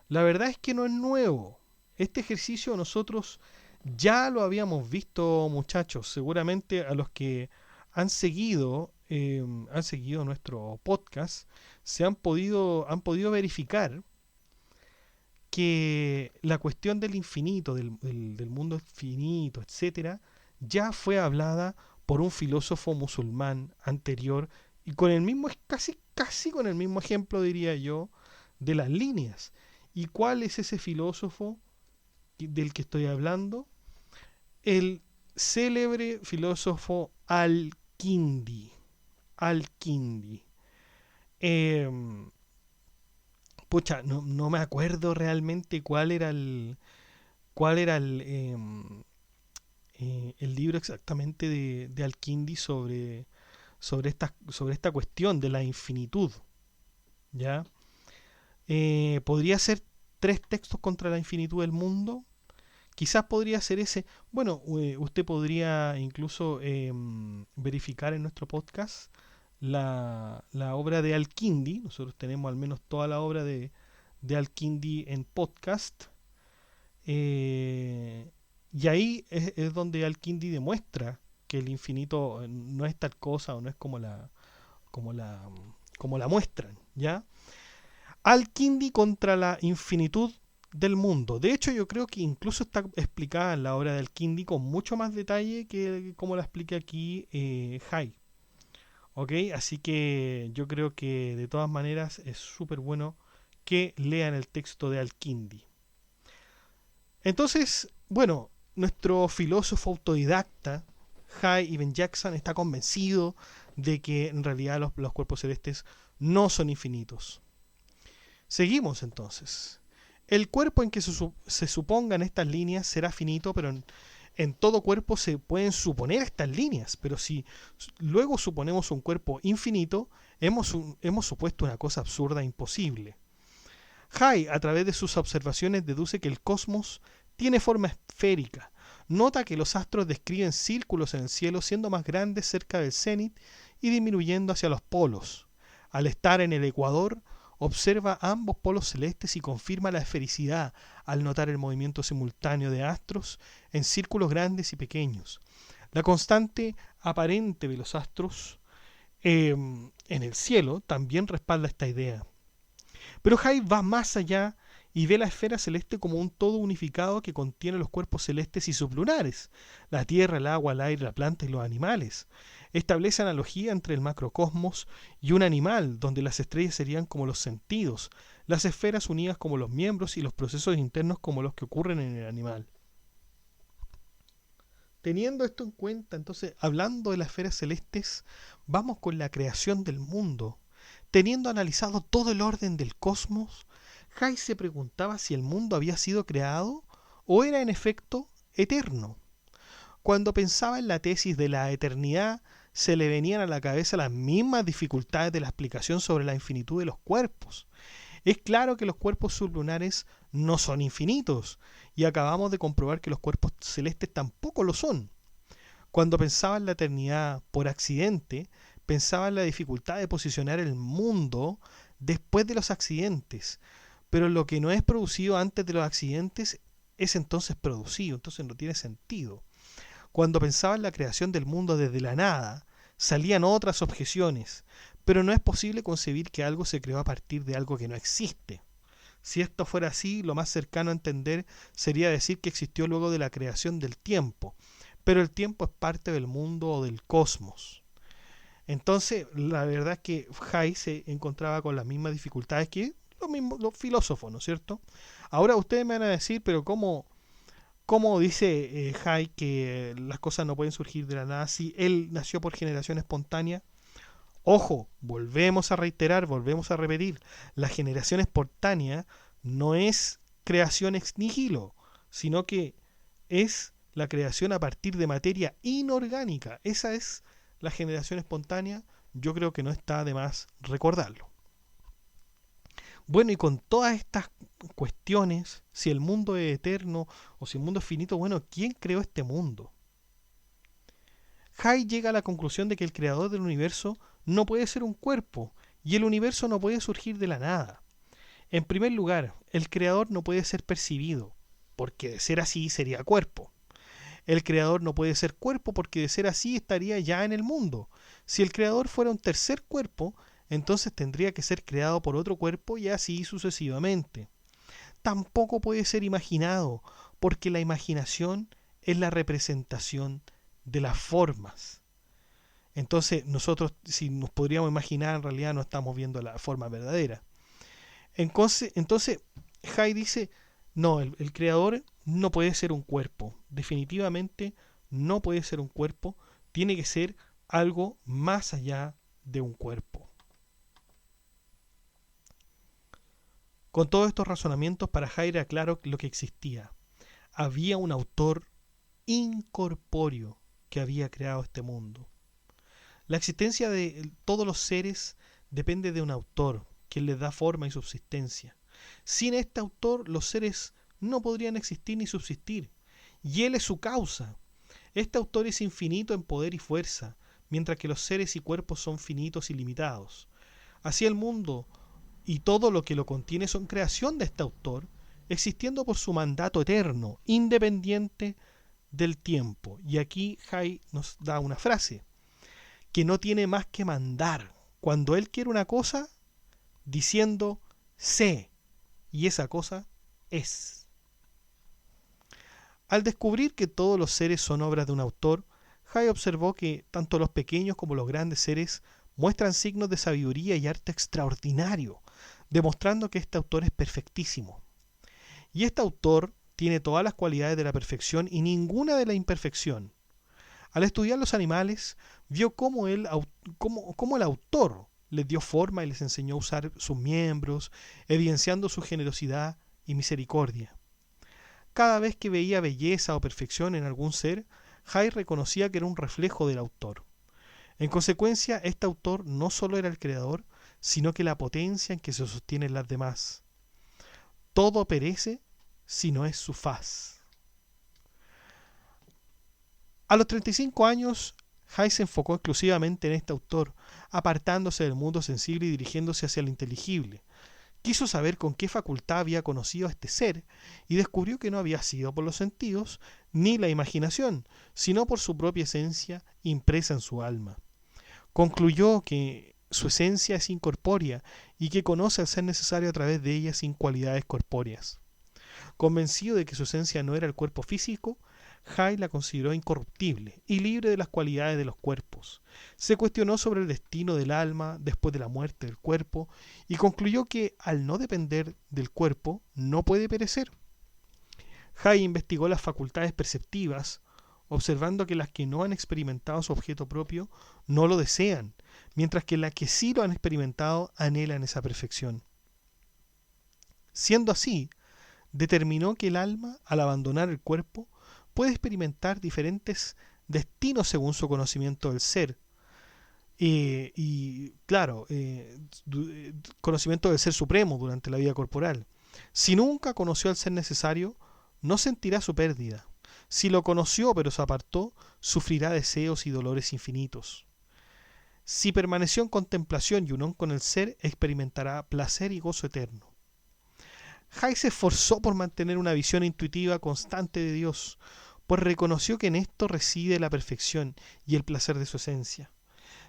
la verdad es que no es nuevo. Este ejercicio nosotros ya lo habíamos visto, muchachos. Seguramente a los que han seguido nuestro podcast han podido verificar que la cuestión del infinito, del mundo infinito, etcétera, ya fue hablada por un filósofo musulmán anterior y con el mismo, casi con el mismo ejemplo, diría yo, de las líneas. ¿Y cuál es ese filósofo del que estoy hablando? El célebre filósofo Al-Kindi. Al-Kindi. Pucha, no me acuerdo realmente cuál era el libro exactamente de Al-Kindi sobre esta cuestión de la infinitud. ¿Ya? Podría ser tres textos contra la infinitud del mundo. Quizás podría ser ese. Bueno, usted podría incluso verificar en nuestro podcast la obra de Al-Kindi. Nosotros tenemos al menos toda la obra de Al-Kindi en podcast. Y ahí es donde Al-Kindi demuestra que el infinito no es tal cosa o no es como la, como la muestran, ¿ya? Al-Kindi contra la infinitud del mundo. De hecho, yo creo que incluso está explicada en la obra de Al-Kindi con mucho más detalle que como la explica aquí Jai. ¿Ok? Así que yo creo que de todas maneras es súper bueno que lean el texto de Al-Kindi. Entonces, bueno, nuestro filósofo autodidacta, Jay Ibn Jackson, está convencido de que en realidad los cuerpos celestes no son infinitos. Seguimos entonces. El cuerpo en que se supongan estas líneas será finito, pero en todo cuerpo se pueden suponer estas líneas. Pero si luego suponemos un cuerpo infinito, hemos supuesto una cosa absurda e imposible. Hay, a través de sus observaciones, deduce que el cosmos tiene forma esférica. Nota que los astros describen círculos en el cielo, siendo más grandes cerca del cenit y disminuyendo hacia los polos. Al estar en el ecuador, observa ambos polos celestes y confirma la esfericidad al notar el movimiento simultáneo de astros en círculos grandes y pequeños. La constante aparente de los astros en el cielo también respalda esta idea. Pero Hyde va más allá y ve la esfera celeste como un todo unificado que contiene los cuerpos celestes y sublunares, la tierra, el agua, el aire, la planta y los animales. Establece analogía entre el macrocosmos y un animal, donde las estrellas serían como los sentidos, las esferas unidas como los miembros y los procesos internos como los que ocurren en el animal. Teniendo esto en cuenta, entonces, hablando de las esferas celestes, vamos con la creación del mundo. Teniendo analizado todo el orden del cosmos, Hay se preguntaba si el mundo había sido creado o era en efecto eterno. Cuando pensaba en la tesis de la eternidad, se le venían a la cabeza las mismas dificultades de la explicación sobre la infinitud de los cuerpos. Es claro que los cuerpos sublunares no son infinitos, y acabamos de comprobar que los cuerpos celestes tampoco lo son. Cuando pensaba en la eternidad por accidente, pensaba en la dificultad de posicionar el mundo después de los accidentes. Pero lo que no es producido antes de los accidentes es entonces producido, entonces no tiene sentido. Cuando pensaba en la creación del mundo desde la nada, salían otras objeciones, pero no es posible concebir que algo se creó a partir de algo que no existe. Si esto fuera así, lo más cercano a entender sería decir que existió luego de la creación del tiempo, pero el tiempo es parte del mundo o del cosmos. Entonces, la verdad es que Hay se encontraba con las mismas dificultades que los filósofos, ¿no es cierto? Ahora ustedes me van a decir, pero ¿cómo dice Hay que las cosas no pueden surgir de la nada si él nació por generación espontánea? Ojo, volvemos a reiterar, volvemos a repetir, la generación espontánea no es creación ex nihilo, sino que es la creación a partir de materia inorgánica. Esa es la generación espontánea, yo creo que no está de más recordarlo. Bueno, y con todas estas cuestiones, si el mundo es eterno o si el mundo es finito, bueno, ¿quién creó este mundo? Hay llega a la conclusión de que el creador del universo no puede ser un cuerpo y el universo no puede surgir de la nada. En primer lugar, el creador no puede ser percibido, porque de ser así sería cuerpo. El creador no puede ser cuerpo porque de ser así estaría ya en el mundo. Si el creador fuera un tercer cuerpo, entonces tendría que ser creado por otro cuerpo y así sucesivamente. Tampoco puede ser imaginado, porque la imaginación es la representación de las formas. Entonces nosotros, si nos podríamos imaginar, en realidad no estamos viendo la forma verdadera. Entonces Hay dice, no, el creador no puede ser un cuerpo. Definitivamente no puede ser un cuerpo. Tiene que ser algo más allá de un cuerpo. Con todos estos razonamientos, para Hay era claro lo que existía. Había un autor incorpóreo que había creado este mundo. La existencia de todos los seres depende de un autor, quien les da forma y subsistencia. Sin este autor, los seres no podrían existir ni subsistir, y él es su causa. Este autor es infinito en poder y fuerza, mientras que los seres y cuerpos son finitos y limitados. Así el mundo y todo lo que lo contiene son creación de este autor, existiendo por su mandato eterno, independiente del tiempo. Y aquí Hay nos da una frase, que no tiene más que mandar cuando él quiere una cosa, diciendo sé, y esa cosa es. Al descubrir que todos los seres son obras de un autor, Hay observó que tanto los pequeños como los grandes seres muestran signos de sabiduría y arte extraordinario, demostrando que este autor es perfectísimo. Y este autor tiene todas las cualidades de la perfección y ninguna de la imperfección. Al estudiar los animales, vio cómo el autor les dio forma y les enseñó a usar sus miembros, evidenciando su generosidad y misericordia. Cada vez que veía belleza o perfección en algún ser, Hay reconocía que era un reflejo del autor. En consecuencia, este autor no solo era el creador, sino que la potencia en que se sostienen las demás. Todo perece si no es su faz. A los 35 años, Hay se enfocó exclusivamente en este autor, apartándose del mundo sensible y dirigiéndose hacia lo inteligible. Quiso saber con qué facultad había conocido a este ser y descubrió que no había sido por los sentidos ni la imaginación, sino por su propia esencia impresa en su alma. Concluyó que su esencia es incorpórea y que conoce al ser necesario a través de ella sin cualidades corpóreas. Convencido de que su esencia no era el cuerpo físico, Hay la consideró incorruptible y libre de las cualidades de los cuerpos. Se cuestionó sobre el destino del alma después de la muerte del cuerpo y concluyó que, al no depender del cuerpo, no puede perecer. Hay investigó las facultades perceptivas, observando que las que no han experimentado su objeto propio no lo desean, mientras que las que sí lo han experimentado anhelan esa perfección. Siendo así, determinó que el alma, al abandonar el cuerpo, puede experimentar diferentes destinos según su conocimiento del ser. Conocimiento del ser supremo durante la vida corporal. Si nunca conoció al ser necesario, no sentirá su pérdida. Si lo conoció pero se apartó, sufrirá deseos y dolores infinitos. Si permaneció en contemplación y unión con el ser, experimentará placer y gozo eterno. Hay se esforzó por mantener una visión intuitiva constante de Dios, pues reconoció que en esto reside la perfección y el placer de su esencia.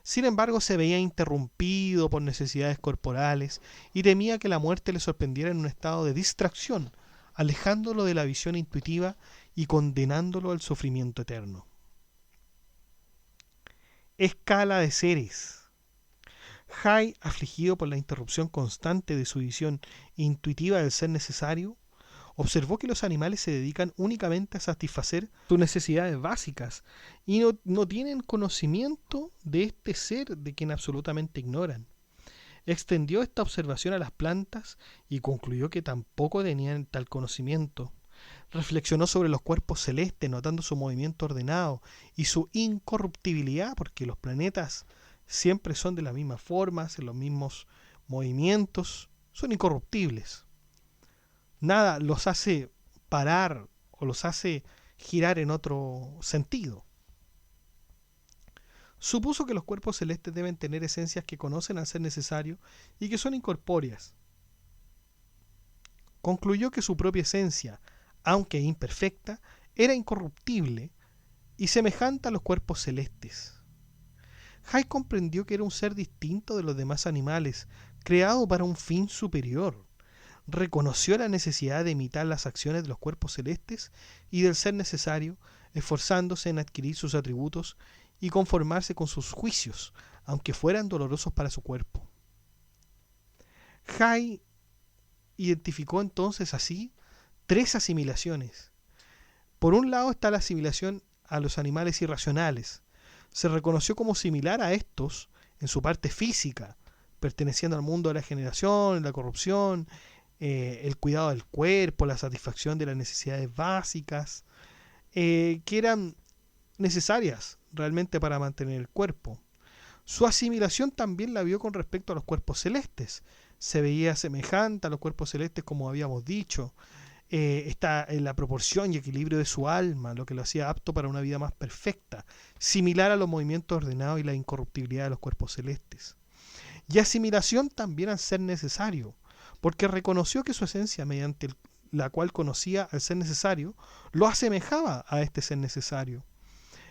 Sin embargo, se veía interrumpido por necesidades corporales y temía que la muerte le sorprendiera en un estado de distracción, alejándolo de la visión intuitiva y condenándolo al sufrimiento eterno. Escala de seres. Hay, afligido por la interrupción constante de su visión intuitiva del ser necesario, observó que los animales se dedican únicamente a satisfacer sus necesidades básicas y no tienen conocimiento de este ser de quien absolutamente ignoran. Extendió esta observación a las plantas y concluyó que tampoco tenían tal conocimiento. Reflexionó sobre los cuerpos celestes, notando su movimiento ordenado y su incorruptibilidad, porque los planetas siempre son de la misma forma, hacen los mismos movimientos, son incorruptibles. Nada los hace parar o los hace girar en otro sentido. Supuso que los cuerpos celestes deben tener esencias que conocen al ser necesario y que son incorpóreas. Concluyó que su propia esencia, aunque imperfecta, era incorruptible y semejante a los cuerpos celestes. Hay comprendió que era un ser distinto de los demás animales, creado para un fin superior. Reconoció la necesidad de imitar las acciones de los cuerpos celestes y del ser necesario, esforzándose en adquirir sus atributos y conformarse con sus juicios, aunque fueran dolorosos para su cuerpo. Hay identificó entonces así tres asimilaciones. Por un lado está la asimilación a los animales irracionales. Se reconoció como similar a estos en su parte física, perteneciendo al mundo de la generación, la corrupción, el cuidado del cuerpo, la satisfacción de las necesidades básicas, que eran necesarias realmente para mantener el cuerpo. Su asimilación también la vio con respecto a los cuerpos celestes. Se veía semejante a los cuerpos celestes, como habíamos dicho. Está en la proporción y equilibrio de su alma, lo que lo hacía apto para una vida más perfecta, similar a los movimientos ordenados y la incorruptibilidad de los cuerpos celestes. Y asimilación también al ser necesario, porque reconoció que su esencia, mediante la cual conocía al ser necesario, lo asemejaba a este ser necesario.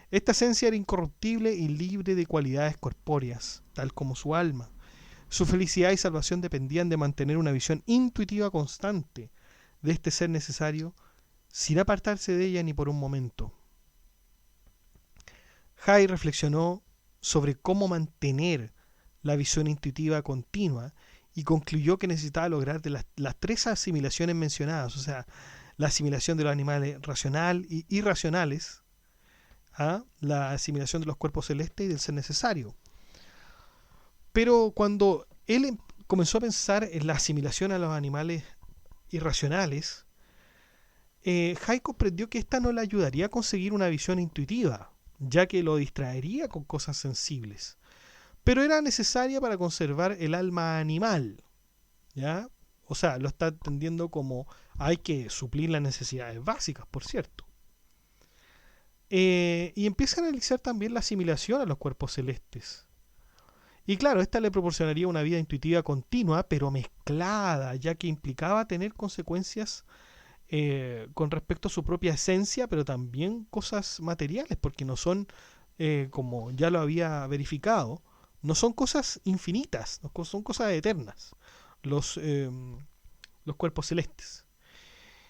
Esta esencia era incorruptible y libre de cualidades corpóreas, tal como su alma. Su felicidad y salvación dependían de mantener una visión intuitiva constante de este ser necesario, sin apartarse de ella ni por un momento. Hay reflexionó sobre cómo mantener la visión intuitiva continua y concluyó que necesitaba lograr de las tres asimilaciones mencionadas, o sea, la asimilación de los animales racional y irracionales, ¿ah? La asimilación de los cuerpos celestes y del ser necesario. Pero cuando él comenzó a pensar en la asimilación a los animales irracionales, Jay comprendió que esta no le ayudaría a conseguir una visión intuitiva, ya que lo distraería con cosas sensibles. Pero era necesaria para conservar el alma animal, ¿ya? O sea, lo está entendiendo como hay que suplir las necesidades básicas, por cierto. Y empieza a analizar también la asimilación a los cuerpos celestes. Y claro, esta le proporcionaría una vida intuitiva continua, pero mezclada, ya que implicaba tener consecuencias con respecto a su propia esencia, pero también cosas materiales, porque no son, como ya lo había verificado, no son cosas infinitas, no son cosas eternas, los, eh, los cuerpos celestes.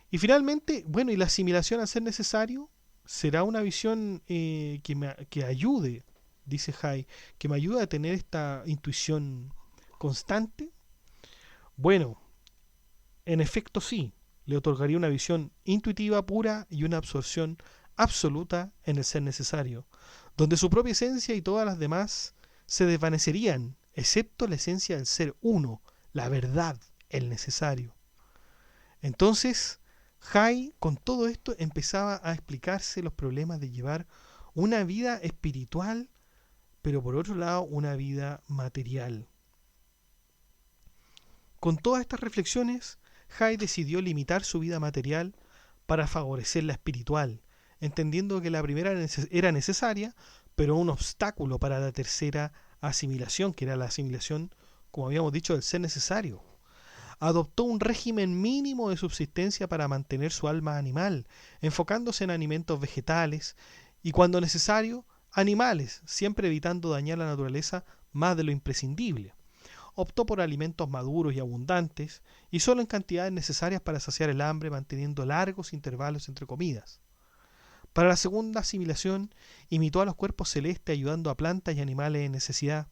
Y finalmente, bueno, y la asimilación al ser necesario será una visión que ayude, dice Jay, que me ayude a tener esta intuición constante. Bueno, en efecto sí, le otorgaría una visión intuitiva pura y una absorción absoluta en el ser necesario, donde su propia esencia y todas las demás se desvanecerían, excepto la esencia del ser uno, la verdad, el necesario. Entonces, Jay, con todo esto, empezaba a explicarse los problemas de llevar una vida espiritual, pero por otro lado, una vida material. Con todas estas reflexiones, Jay decidió limitar su vida material para favorecer la espiritual, entendiendo que la primera era necesaria, pero un obstáculo para la tercera asimilación, que era la asimilación, como habíamos dicho, del ser necesario. Adoptó un régimen mínimo de subsistencia para mantener su alma animal, enfocándose en alimentos vegetales y, cuando necesario, animales, siempre evitando dañar la naturaleza más de lo imprescindible. Optó por alimentos maduros y abundantes, y solo en cantidades necesarias para saciar el hambre, manteniendo largos intervalos entre comidas. Para la segunda asimilación, imitó a los cuerpos celestes, ayudando a plantas y animales en necesidad,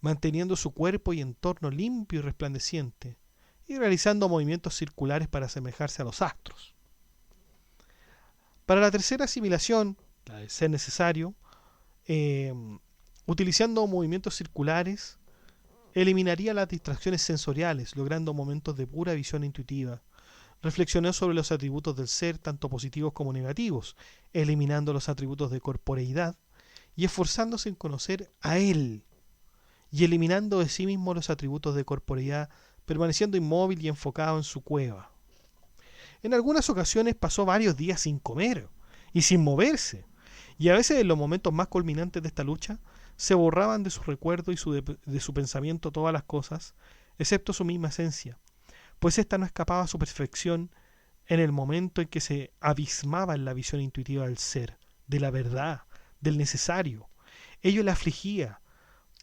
manteniendo su cuerpo y entorno limpio y resplandeciente, y realizando movimientos circulares para asemejarse a los astros. Para la tercera asimilación, la de ser necesario, eh, utilizando movimientos circulares, eliminaría las distracciones sensoriales, logrando momentos de pura visión intuitiva. Reflexionó sobre los atributos del ser, tanto positivos como negativos, eliminando los atributos de corporeidad y esforzándose en conocer a él, y eliminando de sí mismo los atributos de corporeidad, permaneciendo inmóvil y enfocado en su cueva. En algunas ocasiones pasó varios días sin comer y sin moverse, y a veces en los momentos más culminantes de esta lucha se borraban de su recuerdo y de su pensamiento todas las cosas, excepto su misma esencia, pues ésta no escapaba a su perfección en el momento en que se abismaba en la visión intuitiva del ser, de la verdad, del necesario. Ello le afligía,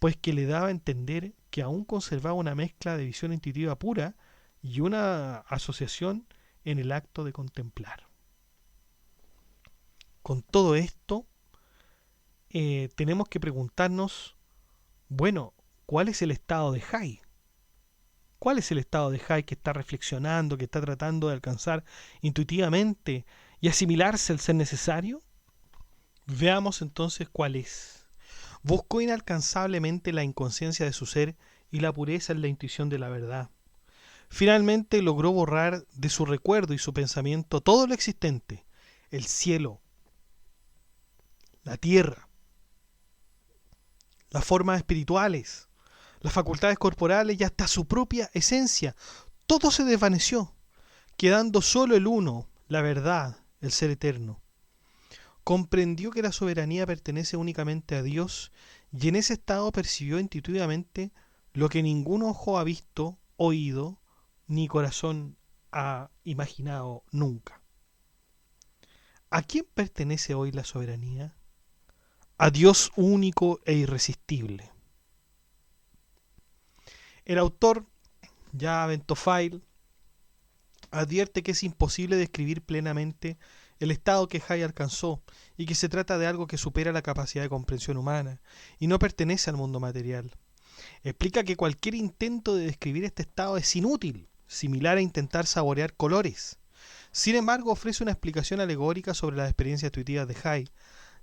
pues que le daba a entender que aún conservaba una mezcla de visión intuitiva pura y una asociación en el acto de contemplar. Con todo esto, tenemos que preguntarnos, bueno, ¿cuál es el estado de Jay? ¿Cuál es el estado de Jay que está reflexionando, que está tratando de alcanzar intuitivamente y asimilarse al ser necesario? Veamos entonces cuál es. Buscó inalcanzablemente la inconsciencia de su ser y la pureza en la intuición de la verdad. Finalmente logró borrar de su recuerdo y su pensamiento todo lo existente, el cielo, la tierra, las formas espirituales, las facultades corporales y hasta su propia esencia. Todo se desvaneció, quedando solo el uno, la verdad, el ser eterno. Comprendió que la soberanía pertenece únicamente a Dios, y en ese estado percibió intuitivamente lo que ningún ojo ha visto, oído, ni corazón ha imaginado nunca. ¿A quién pertenece hoy la soberanía? A Dios único e irresistible. El autor, ya Bentofail, advierte que es imposible describir plenamente el estado que Jay alcanzó y que se trata de algo que supera la capacidad de comprensión humana y no pertenece al mundo material. Explica que cualquier intento de describir este estado es inútil, similar a intentar saborear colores. Sin embargo, ofrece una explicación alegórica sobre las experiencias intuitivas de Hay,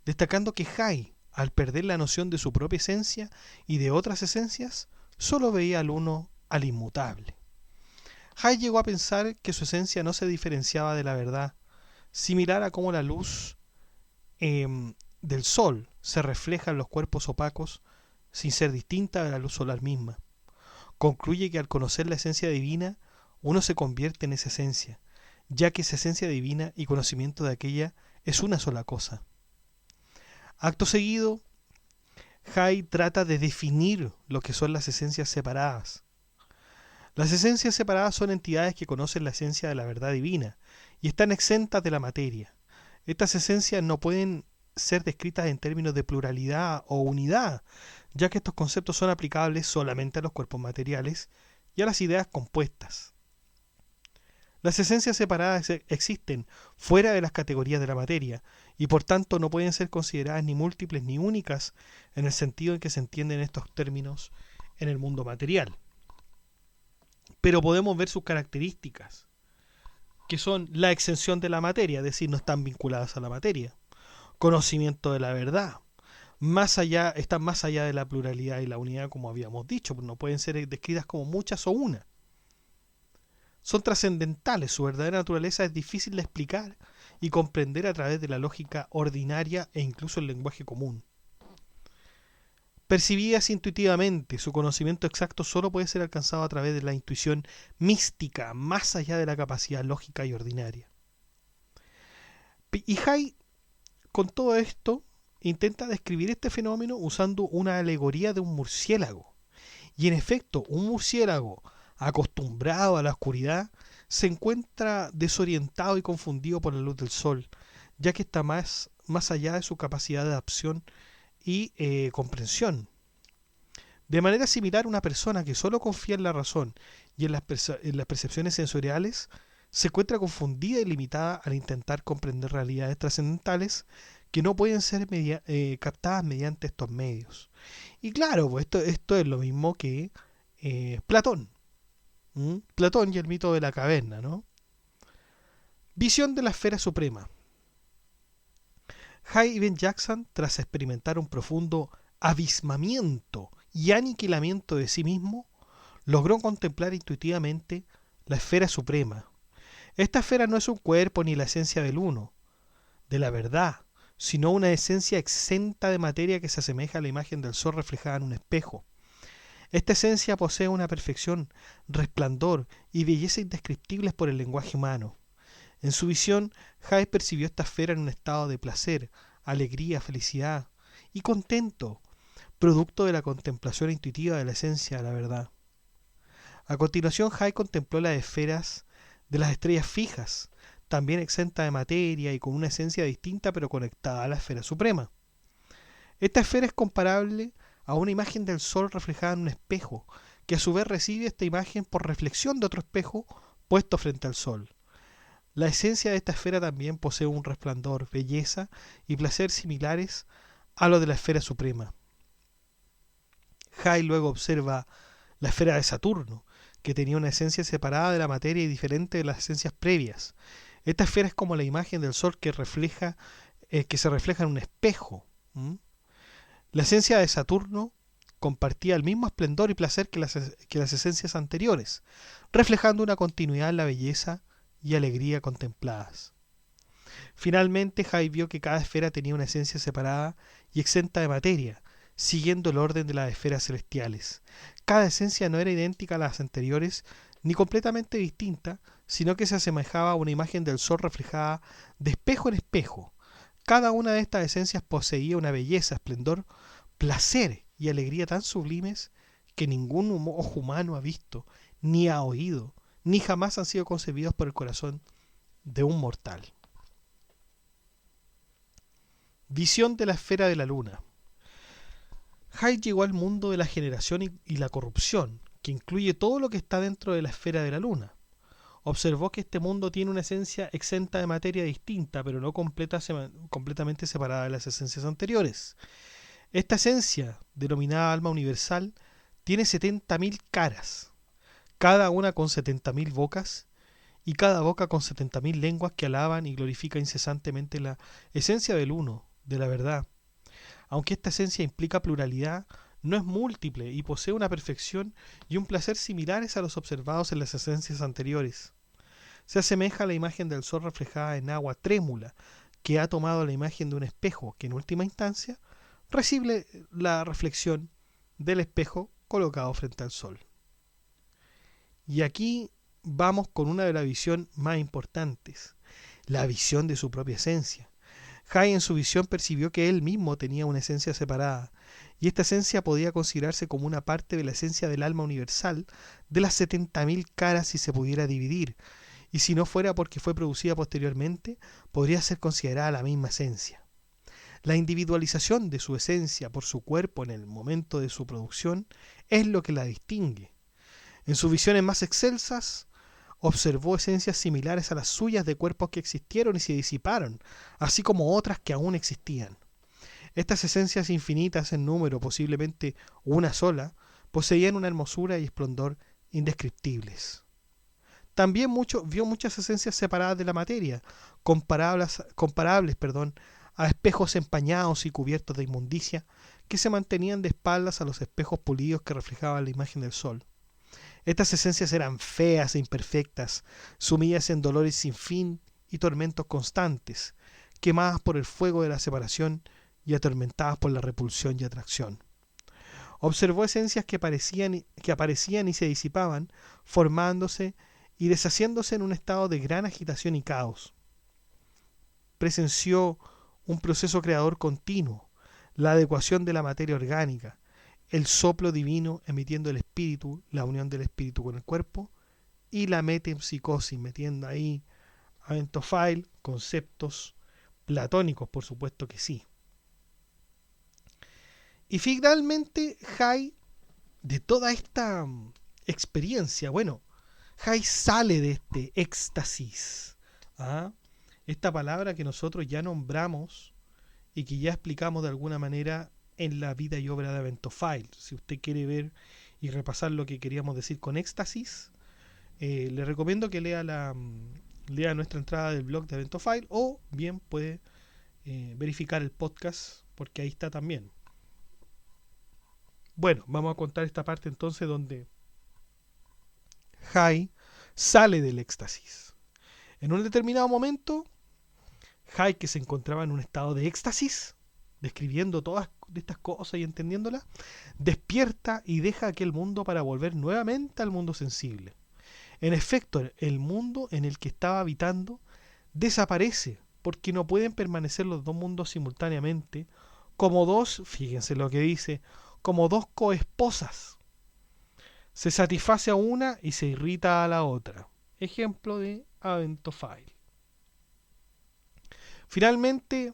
destacando que Hay, al perder la noción de su propia esencia y de otras esencias, solo veía al uno, al inmutable. Hay llegó a pensar que su esencia no se diferenciaba de la verdad, similar a cómo la luz del sol se refleja en los cuerpos opacos sin ser distinta de la luz solar misma. Concluye que al conocer la esencia divina, uno se convierte en esa esencia, ya que esa esencia divina y conocimiento de aquella es una sola cosa. Acto seguido, Hay trata de definir lo que son las esencias separadas. Las esencias separadas son entidades que conocen la esencia de la verdad divina y están exentas de la materia. Estas esencias no pueden ser descritas en términos de pluralidad o unidad, ya que estos conceptos son aplicables solamente a los cuerpos materiales y a las ideas compuestas. Las esencias separadas existen fuera de las categorías de la materia y por tanto no pueden ser consideradas ni múltiples ni únicas en el sentido en que se entienden estos términos en el mundo material. Pero podemos ver sus características, que son la exención de la materia, es decir, no están vinculadas a la materia, conocimiento de la verdad, están más allá de la pluralidad y la unidad, como habíamos dicho, no pueden ser descritas como muchas o una. Son trascendentales, su verdadera naturaleza es difícil de explicar y comprender a través de la lógica ordinaria e incluso el lenguaje común. Percibidas intuitivamente, su conocimiento exacto solo puede ser alcanzado a través de la intuición mística, más allá de la capacidad lógica y ordinaria. Y Hay, con todo esto, intenta describir este fenómeno usando una alegoría de un murciélago. Y en efecto, un murciélago acostumbrado a la oscuridad se encuentra desorientado y confundido por la luz del sol, ya que está más allá de su capacidad de adaptación y comprensión. De manera similar, una persona que solo confía en la razón y en las percepciones sensoriales se encuentra confundida y limitada al intentar comprender realidades trascendentales que no pueden ser captadas mediante estos medios. Y claro, pues esto es lo mismo que Platón. Platón y el mito de la caverna, ¿no? Visión de la esfera suprema. Hay Ibn Jackson, tras experimentar un profundo abismamiento y aniquilamiento de sí mismo, logró contemplar intuitivamente la esfera suprema. Esta esfera no es un cuerpo ni la esencia del uno, de la verdad, sino una esencia exenta de materia que se asemeja a la imagen del sol reflejada en un espejo. Esta esencia posee una perfección, resplandor y belleza indescriptibles por el lenguaje humano. En su visión, Hay percibió esta esfera en un estado de placer, alegría, felicidad y contento, producto de la contemplación intuitiva de la esencia de la verdad. A continuación, Hay contempló las esferas de las estrellas fijas, también exenta de materia y con una esencia distinta pero conectada a la esfera suprema. Esta esfera es comparable a una imagen del sol reflejada en un espejo, que a su vez recibe esta imagen por reflexión de otro espejo puesto frente al sol. La esencia de esta esfera también posee un resplandor, belleza y placer similares a los de la esfera suprema. Hay luego observa la esfera de Saturno, que tenía una esencia separada de la materia y diferente de las esencias previas. Esta esfera es como la imagen del sol que se refleja en un espejo. La esencia de Saturno compartía el mismo esplendor y placer que las esencias anteriores, reflejando una continuidad en la belleza y alegría contempladas. Finalmente, Hay vio que cada esfera tenía una esencia separada y exenta de materia, siguiendo el orden de las esferas celestiales. Cada esencia no era idéntica a las anteriores ni completamente distinta, sino que se asemejaba a una imagen del sol reflejada de espejo en espejo. Cada una de estas esencias poseía una belleza, esplendor, placer y alegría tan sublimes que ningún ojo humano ha visto, ni ha oído, ni jamás han sido concebidos por el corazón de un mortal. Visión de la esfera de la luna. Hay llegó al mundo de la generación y la corrupción, que incluye todo lo que está dentro de la esfera de la luna. Observó que este mundo tiene una esencia exenta de materia distinta, pero no completamente separada de las esencias anteriores. Esta esencia, denominada alma universal, tiene 70.000 caras, cada una con 70.000 bocas, y cada boca con 70.000 lenguas que alaban y glorifican incesantemente la esencia del uno, de la verdad. Aunque esta esencia implica pluralidad, no es múltiple y posee una perfección y un placer similares a los observados en las esencias anteriores. Se asemeja a la imagen del sol reflejada en agua trémula, que ha tomado la imagen de un espejo, que en última instancia recibe la reflexión del espejo colocado frente al sol. Y aquí vamos con una de las visiones más importantes, la visión de su propia esencia. Jai en su visión percibió que él mismo tenía una esencia separada, y esta esencia podía considerarse como una parte de la esencia del alma universal de las 70.000 caras si se pudiera dividir, y si no fuera porque fue producida posteriormente, podría ser considerada la misma esencia. La individualización de su esencia por su cuerpo en el momento de su producción es lo que la distingue. En sus visiones más excelsas, observó esencias similares a las suyas de cuerpos que existieron y se disiparon, así como otras que aún existían. Estas esencias infinitas en número, posiblemente una sola, poseían una hermosura y esplendor indescriptibles. También vio muchas esencias separadas de la materia, comparables a espejos empañados y cubiertos de inmundicia, que se mantenían de espaldas a los espejos pulidos que reflejaban la imagen del sol. Estas esencias eran feas e imperfectas, sumidas en dolores sin fin y tormentos constantes, quemadas por el fuego de la separación y atormentadas por la repulsión y atracción. Observó esencias que aparecían y se disipaban, formándose y deshaciéndose en un estado de gran agitación y caos. Presenció un proceso creador continuo, la adecuación de la materia orgánica, el soplo divino emitiendo el espíritu, la unión del espíritu con el cuerpo, y la metempsicosis, metiendo ahí Aventophile, conceptos platónicos, por supuesto que sí. Y finalmente, Jai, de toda esta experiencia, Jai sale de este éxtasis. Esta palabra que nosotros ya nombramos y que ya explicamos de alguna manera en la vida y obra de Aventophile. Si usted quiere ver y repasar lo que queríamos decir con éxtasis, le recomiendo que lea nuestra entrada del blog de Aventophile, o bien puede verificar el podcast, porque ahí está también. Bueno, vamos a contar esta parte entonces donde Jai sale del éxtasis. En un determinado momento, Jai, que se encontraba en un estado de éxtasis, describiendo todas estas cosas y entendiéndolas, despierta y deja aquel mundo para volver nuevamente al mundo sensible. En efecto, el mundo en el que estaba habitando desaparece, porque no pueden permanecer los dos mundos simultáneamente, como dos, fíjense lo que dice, como dos coesposas. Se satisface a una y se irrita a la otra. Ejemplo de Aventophile. Finalmente,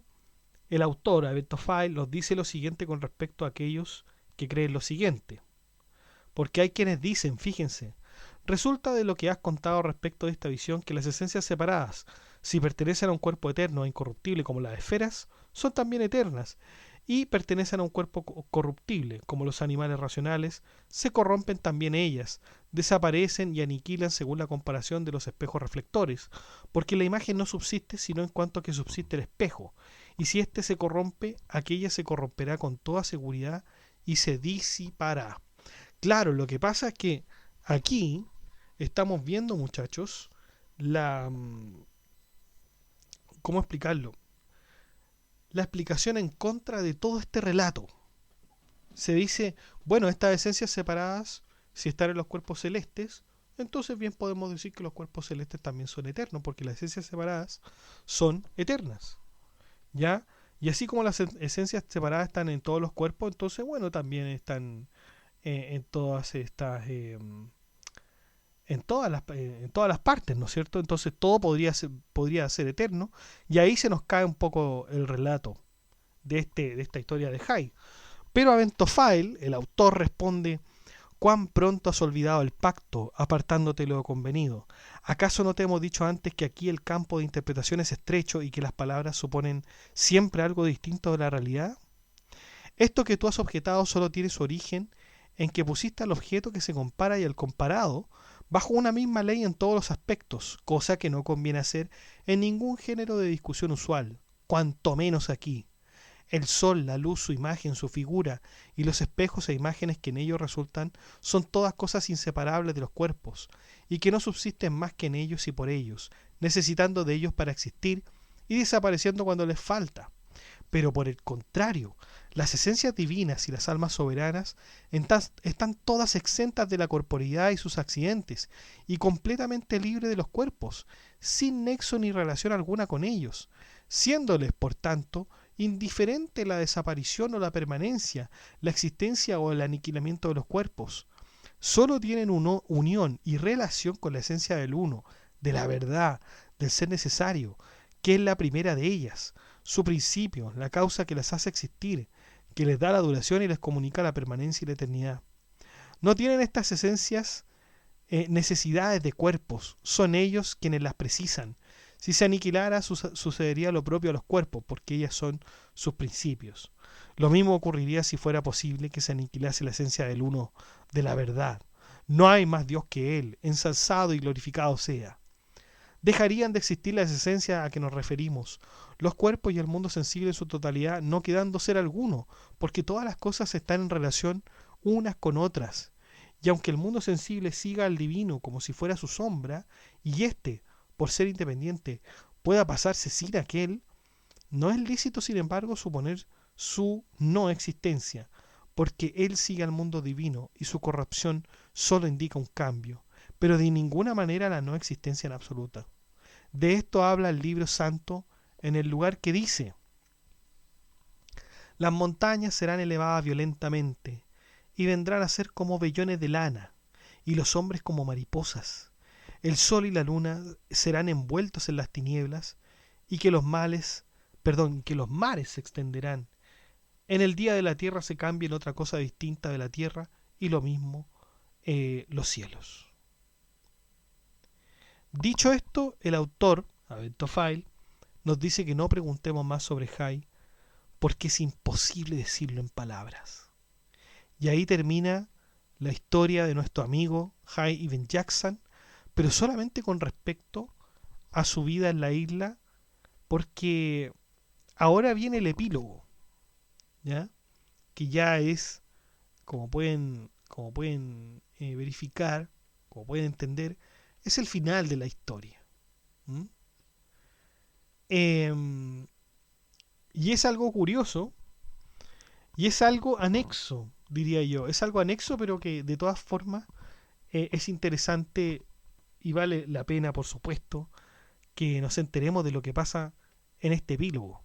el autor, Aventophile, nos dice lo siguiente con respecto a aquellos que creen lo siguiente. Porque hay quienes dicen, fíjense, resulta de lo que has contado respecto de esta visión que las esencias separadas, si pertenecen a un cuerpo eterno e incorruptible como las esferas, son también eternas, y pertenecen a un cuerpo corruptible como los animales racionales, se corrompen también ellas, desaparecen y aniquilan según la comparación de los espejos reflectores, porque la imagen no subsiste sino en cuanto que subsiste el espejo, y si éste se corrompe, aquella se corromperá con toda seguridad y se disipará. Claro, lo que pasa es que aquí estamos viendo, muchachos, ¿cómo explicarlo? La explicación en contra de todo este relato. Se dice, estas esencias separadas, si están en los cuerpos celestes, entonces bien podemos decir que los cuerpos celestes también son eternos, porque las esencias separadas son eternas. ¿Ya? Y así como las esencias separadas están en todos los cuerpos, entonces, también están en todas estas... en todas las partes, ¿no es cierto? Entonces todo podría ser eterno, y ahí se nos cae un poco el relato de esta historia de Jai. Pero Aventophile, el autor, responde: ¿cuán pronto has olvidado el pacto, apartándote lo convenido? ¿Acaso no te hemos dicho antes que aquí el campo de interpretación es estrecho y que las palabras suponen siempre algo distinto de la realidad? Esto que tú has objetado solo tiene su origen en que pusiste al objeto que se compara y al comparado bajo una misma ley en todos los aspectos, cosa que no conviene hacer en ningún género de discusión usual, cuanto menos aquí. El sol, la luz, su imagen, su figura y los espejos e imágenes que en ellos resultan son todas cosas inseparables de los cuerpos, y que no subsisten más que en ellos y por ellos, necesitando de ellos para existir y desapareciendo cuando les falta. Pero por el contrario, las esencias divinas y las almas soberanas están todas exentas de la corporeidad y sus accidentes, y completamente libres de los cuerpos, sin nexo ni relación alguna con ellos, siéndoles, por tanto, indiferente la desaparición o la permanencia, la existencia o el aniquilamiento de los cuerpos. Solo tienen unión y relación con la esencia del uno, de la verdad, del ser necesario, que es la primera de ellas, su principio, la causa que las hace existir, que les da la duración y les comunica la permanencia y la eternidad. No tienen estas esencias necesidades de cuerpos, son ellos quienes las precisan. Si se aniquilara, sucedería lo propio a los cuerpos, porque ellas son sus principios. Lo mismo ocurriría si fuera posible que se aniquilase la esencia del uno, de la verdad. No hay más Dios que Él, ensalzado y glorificado sea. Dejarían de existir las esencias a que nos referimos, los cuerpos y el mundo sensible en su totalidad, no quedando ser alguno, porque todas las cosas están en relación unas con otras. Y aunque el mundo sensible siga al divino como si fuera su sombra, y éste, por ser independiente, pueda pasarse sin aquel, no es lícito, sin embargo, suponer su no existencia, porque él sigue al mundo divino y su corrupción solo indica un cambio, pero de ninguna manera la no existencia en absoluta. De esto habla el libro santo en el lugar que dice: las montañas serán elevadas violentamente, y vendrán a ser como vellones de lana, y los hombres como mariposas. El sol y la luna serán envueltos en las tinieblas, y que los mares se extenderán. En el día de la tierra se cambia en otra cosa distinta de la tierra, y lo mismo los cielos. Dicho esto, el autor, Abentofail, nos dice que no preguntemos más sobre Jai, porque es imposible decirlo en palabras. Y ahí termina la historia de nuestro amigo Jai Ibn Jackson, pero solamente con respecto a su vida en la isla, porque ahora viene el epílogo, ¿ya? Que ya es, como pueden verificar, como pueden entender, es el final de la historia. Y es algo curioso, y es algo anexo, diría yo. Es algo anexo, pero que de todas formas es interesante y vale la pena, por supuesto, que nos enteremos de lo que pasa en este epílogo.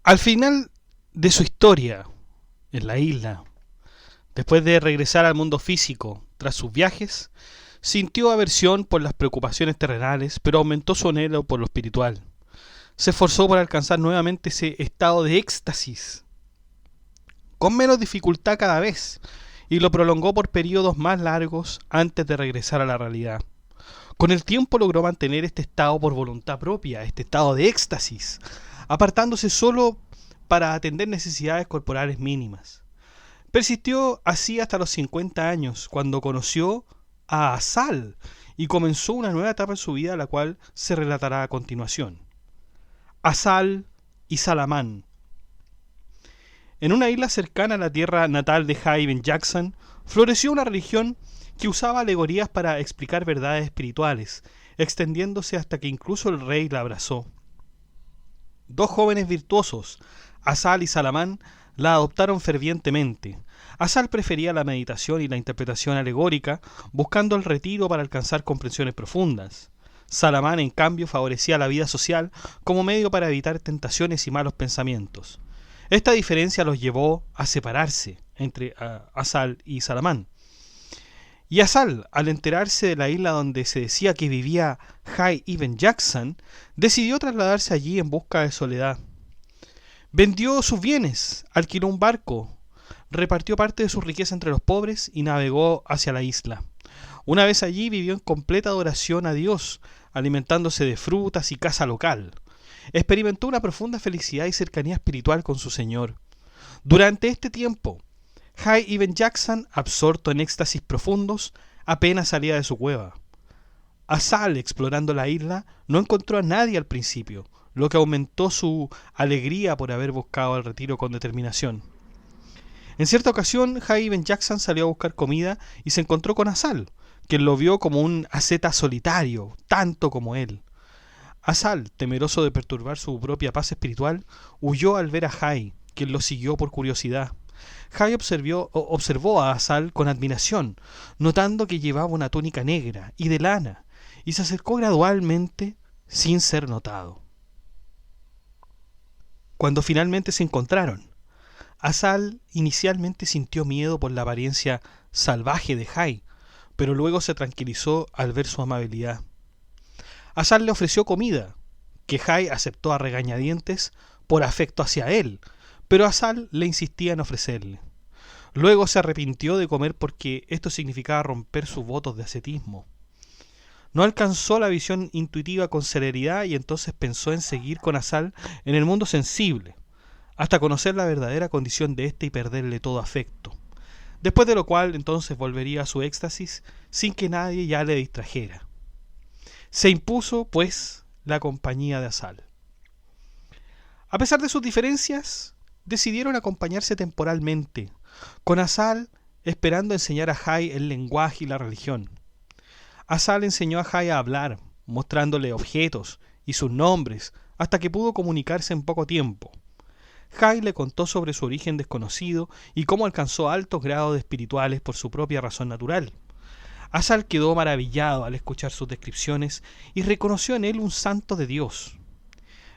Al final de su historia en la isla, después de regresar al mundo físico tras sus viajes, sintió aversión por las preocupaciones terrenales, pero aumentó su anhelo por lo espiritual. Se esforzó por alcanzar nuevamente ese estado de éxtasis, con menos dificultad cada vez, y lo prolongó por periodos más largos antes de regresar a la realidad. Con el tiempo logró mantener este estado por voluntad propia, este estado de éxtasis, apartándose solo para atender necesidades corporales mínimas. Persistió así hasta los 50 años, cuando conoció a Asal y comenzó una nueva etapa en su vida, la cual se relatará a continuación. Asal y Salamán. En una isla cercana a la tierra natal de Jai Ibn Jackson, floreció una religión que usaba alegorías para explicar verdades espirituales, extendiéndose hasta que incluso el rey la abrazó. Dos jóvenes virtuosos, Asal y Salamán, la adoptaron fervientemente. Asal prefería la meditación y la interpretación alegórica, buscando el retiro para alcanzar comprensiones profundas. Salamán, en cambio, favorecía la vida social como medio para evitar tentaciones y malos pensamientos. Esta diferencia los llevó a separarse entre Asal y Salamán. Y Asal, al enterarse de la isla donde se decía que vivía Jai Ibn Jackson, decidió trasladarse allí en busca de soledad. Vendió sus bienes, alquiló un barco, repartió parte de su riqueza entre los pobres y navegó hacia la isla. Una vez allí vivió en completa adoración a Dios, alimentándose de frutas y caza local. Experimentó una profunda felicidad y cercanía espiritual con su Señor. Durante este tiempo, Jay Ibn Jackson, absorto en éxtasis profundos, apenas salía de su cueva. Asal, explorando la isla, no encontró a nadie al principio, lo que aumentó su alegría por haber buscado el retiro con determinación. En cierta ocasión, Jay Ibn Jackson salió a buscar comida y se encontró con Asal, quien lo vio como un asceta solitario, tanto como él. Asal, temeroso de perturbar su propia paz espiritual, huyó al ver a Jay, quien lo siguió por curiosidad. Jay observó a Asal con admiración, notando que llevaba una túnica negra y de lana, y se acercó gradualmente sin ser notado. Cuando finalmente se encontraron, Asal inicialmente sintió miedo por la apariencia salvaje de Jay, pero luego se tranquilizó al ver su amabilidad. Asal le ofreció comida, que Jay aceptó a regañadientes por afecto hacia él, pero Asal le insistía en ofrecerle. Luego se arrepintió de comer porque esto significaba romper sus votos de ascetismo. No alcanzó la visión intuitiva con celeridad y entonces pensó en seguir con Asal en el mundo sensible, hasta conocer la verdadera condición de éste y perderle todo afecto. Después de lo cual entonces volvería a su éxtasis sin que nadie ya le distrajera. Se impuso, pues, la compañía de Asal. A pesar de sus diferencias, decidieron acompañarse temporalmente, con Asal esperando enseñar a Jay el lenguaje y la religión. Asal enseñó a Jay a hablar, mostrándole objetos y sus nombres, hasta que pudo comunicarse en poco tiempo. Jay le contó sobre su origen desconocido y cómo alcanzó altos grados de espirituales por su propia razón natural. Asal quedó maravillado al escuchar sus descripciones y reconoció en él un santo de Dios.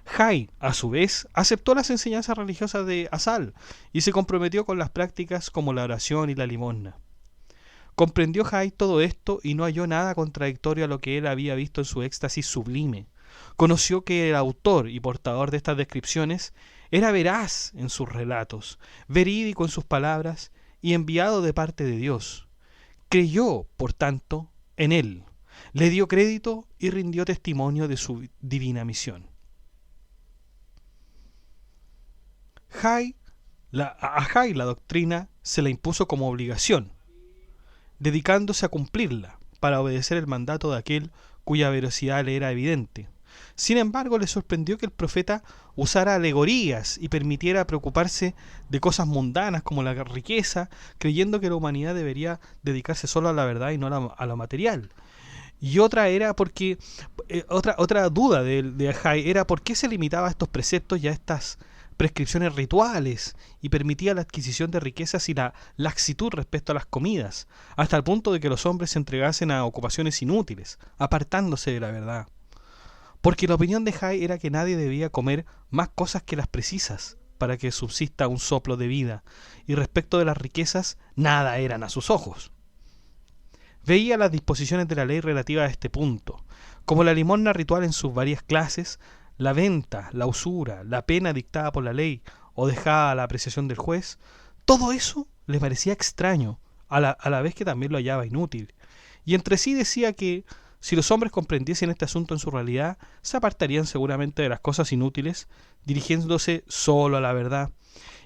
Jay, a su vez, aceptó las enseñanzas religiosas de Asal y se comprometió con las prácticas como la oración y la limosna. Comprendió Jay todo esto y no halló nada contradictorio a lo que él había visto en su éxtasis sublime. Conoció que el autor y portador de estas descripciones era veraz en sus relatos, verídico en sus palabras y enviado de parte de Dios. Creyó, por tanto, en él, le dio crédito y rindió testimonio de su divina misión. A Jay la doctrina se la impuso como obligación, dedicándose a cumplirla para obedecer el mandato de aquel cuya veracidad le era evidente. Sin embargo, le sorprendió que el profeta usara alegorías y permitiera preocuparse de cosas mundanas como la riqueza, creyendo que la humanidad debería dedicarse solo a la verdad y no a lo material. Y otra era porque otra duda de Jay era por qué se limitaba a estos preceptos y a estas prescripciones rituales y permitía la adquisición de riquezas y la laxitud respecto a las comidas, hasta el punto de que los hombres se entregasen a ocupaciones inútiles, apartándose de la verdad. Porque la opinión de Jay era que nadie debía comer más cosas que las precisas para que subsista un soplo de vida, y respecto de las riquezas, nada eran a sus ojos. Veía las disposiciones de la ley relativas a este punto, como la limosna ritual en sus varias clases, la venta, la usura, la pena dictada por la ley o dejada a la apreciación del juez. Todo eso le parecía extraño, a la vez que también lo hallaba inútil, y entre sí decía que si los hombres comprendiesen este asunto en su realidad, se apartarían seguramente de las cosas inútiles, dirigiéndose solo a la verdad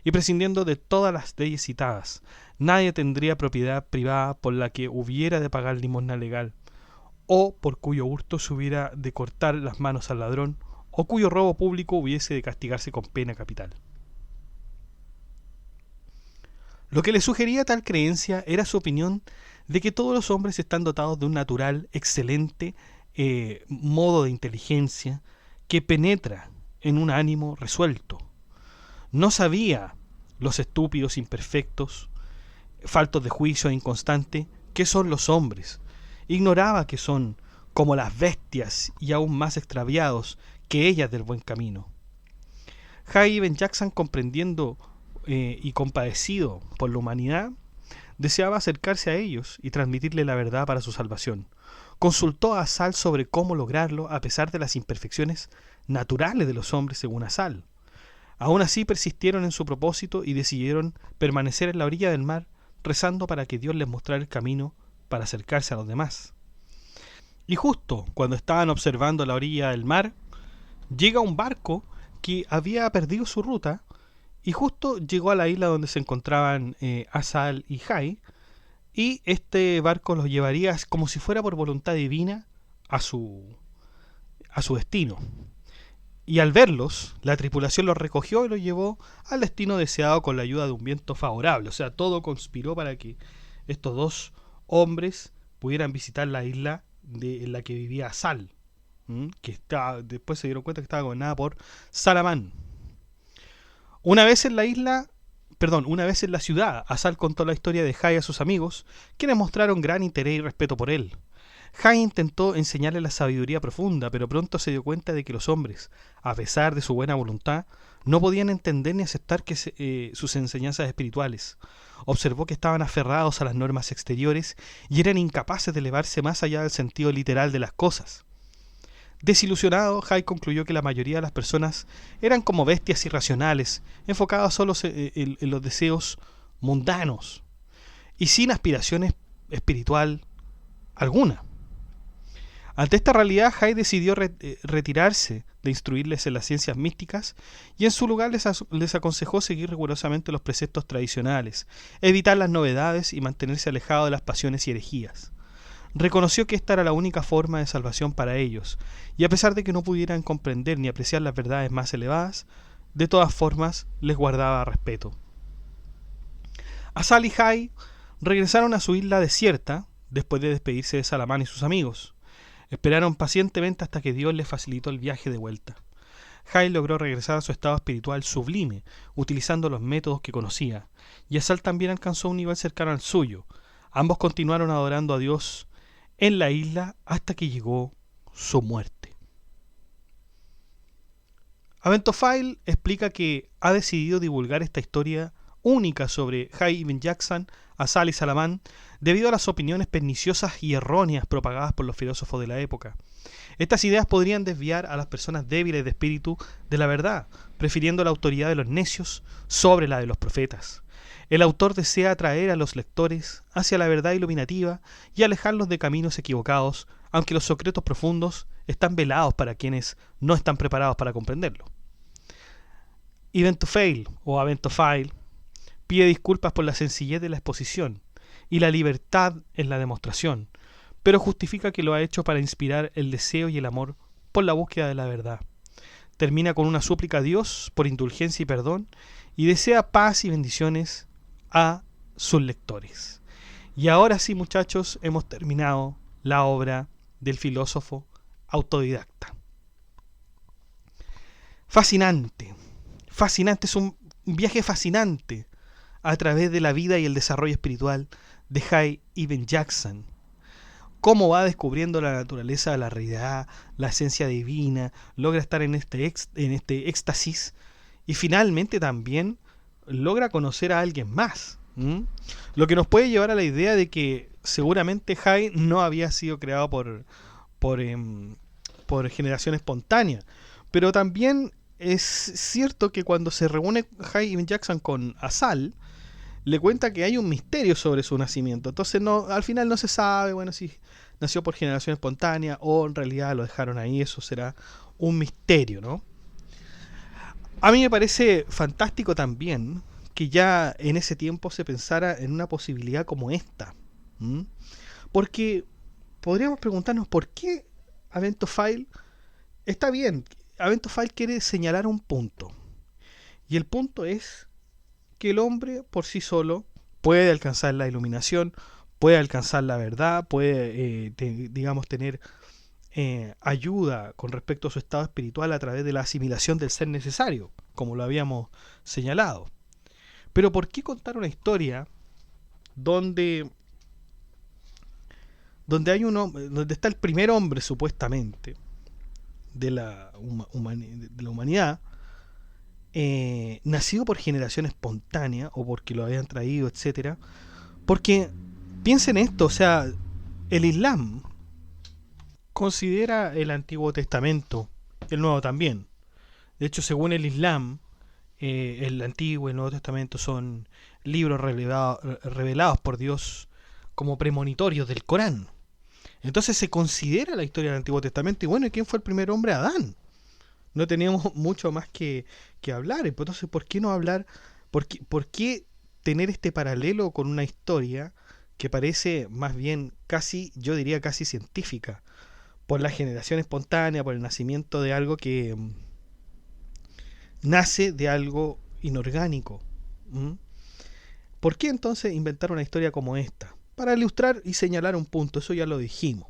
y prescindiendo de todas las leyes citadas. Nadie tendría propiedad privada por la que hubiera de pagar limosna legal, o por cuyo hurto se hubiera de cortar las manos al ladrón, o cuyo robo público hubiese de castigarse con pena capital. Lo que le sugería tal creencia era su opinión de que todos los hombres están dotados de un natural, excelente modo de inteligencia que penetra en un ánimo resuelto. No sabía los estúpidos, imperfectos, faltos de juicio e inconstantes, qué son los hombres. Ignoraba que son como las bestias y aún más extraviados que ellas del buen camino. Jay Ibn Jackson, comprendiendo y compadecido por la humanidad, deseaba acercarse a ellos y transmitirle la verdad para su salvación. Consultó a Asal sobre cómo lograrlo a pesar de las imperfecciones naturales de los hombres según Asal. Aún así persistieron en su propósito y decidieron permanecer en la orilla del mar, rezando para que Dios les mostrara el camino para acercarse a los demás. Y justo cuando estaban observando la orilla del mar, llega un barco que había perdido su ruta Y justo llegó a la isla donde se encontraban Azal y Jai, y este barco los llevaría como si fuera por voluntad divina a su destino. Y al verlos, la tripulación los recogió y los llevó al destino deseado con la ayuda de un viento favorable. O sea, todo conspiró para que estos dos hombres pudieran visitar la isla en la que vivía Azal, que después se dieron cuenta que estaba gobernada por Salamán. Una vez en la ciudad, Azal contó la historia de Jai a sus amigos, quienes mostraron gran interés y respeto por él. Jai intentó enseñarle la sabiduría profunda, pero pronto se dio cuenta de que los hombres, a pesar de su buena voluntad, no podían entender ni aceptar sus enseñanzas espirituales. Observó que estaban aferrados a las normas exteriores y eran incapaces de elevarse más allá del sentido literal de las cosas. Desilusionado, Jai concluyó que la mayoría de las personas eran como bestias irracionales, enfocadas solo en los deseos mundanos y sin aspiración espiritual alguna. Ante esta realidad, Jai decidió retirarse de instruirles en las ciencias místicas y en su lugar les aconsejó seguir rigurosamente los preceptos tradicionales, evitar las novedades y mantenerse alejado de las pasiones y herejías. Reconoció que esta era la única forma de salvación para ellos, y a pesar de que no pudieran comprender ni apreciar las verdades más elevadas, de todas formas les guardaba respeto. Azal y Jai regresaron a su isla desierta después de despedirse de Salamán y sus amigos. Esperaron pacientemente hasta que Dios les facilitó el viaje de vuelta. Jai logró regresar a su estado espiritual sublime, utilizando los métodos que conocía, y Azal también alcanzó un nivel cercano al suyo. Ambos continuaron adorando a Dios en la isla hasta que llegó su muerte. Aventophile explica que ha decidido divulgar esta historia única sobre Jai ibn Jackson, Azal y Salamán debido a las opiniones perniciosas y erróneas propagadas por los filósofos de la época. Estas ideas podrían desviar a las personas débiles de espíritu de la verdad, prefiriendo la autoridad de los necios sobre la de los profetas. El autor desea atraer a los lectores hacia la verdad iluminativa y alejarlos de caminos equivocados, aunque los secretos profundos están velados para quienes no están preparados para comprenderlo. Aventophile pide disculpas por la sencillez de la exposición y la libertad en la demostración, pero justifica que lo ha hecho para inspirar el deseo y el amor por la búsqueda de la verdad. Termina con una súplica a Dios por indulgencia y perdón y desea paz y bendiciones a sus lectores. Y ahora sí, muchachos, hemos terminado la obra del filósofo autodidacta. Fascinante, es un viaje fascinante a través de la vida y el desarrollo espiritual de Jai ibn Jackson. Cómo va descubriendo la naturaleza de la realidad, la esencia divina, logra estar en este éxtasis y finalmente también logra conocer a alguien más. Lo que nos puede llevar a la idea de que seguramente Jai no había sido creado por generación espontánea. Pero también es cierto que cuando se reúne Jai ibn Jackson con Azal, le cuenta que hay un misterio sobre su nacimiento. Entonces al final no se sabe, si nació por generación espontánea o en realidad lo dejaron ahí. Eso será un misterio, ¿no? A mí me parece fantástico también que ya en ese tiempo se pensara en una posibilidad como esta. Porque podríamos preguntarnos por qué Aventophile está bien. Aventophile quiere señalar un punto. Y el punto es que el hombre por sí solo puede alcanzar la iluminación, puede alcanzar la verdad, puede, tener ayuda con respecto a su estado espiritual a través de la asimilación del ser necesario, como lo habíamos señalado. Pero ¿por qué contar una historia donde está el primer hombre supuestamente de la humanidad, nacido por generación espontánea o porque lo habían traído, etcétera? Porque piensen esto, el Islam considera el Antiguo Testamento, el Nuevo también. De hecho, según el Islam, el Antiguo y el Nuevo Testamento son libros revelados por Dios como premonitorios del Corán. Entonces se considera la historia del Antiguo Testamento. Y bueno, ¿quién fue el primer hombre? Adán. No teníamos mucho más que hablar. Entonces, ¿por qué no hablar? ¿Por qué tener este paralelo con una historia que parece más bien casi, yo diría casi científica? Por la generación espontánea, por el nacimiento de algo que nace de algo inorgánico. ¿Mm? ¿Por qué entonces inventar una historia como esta? Para ilustrar y señalar un punto, eso ya lo dijimos.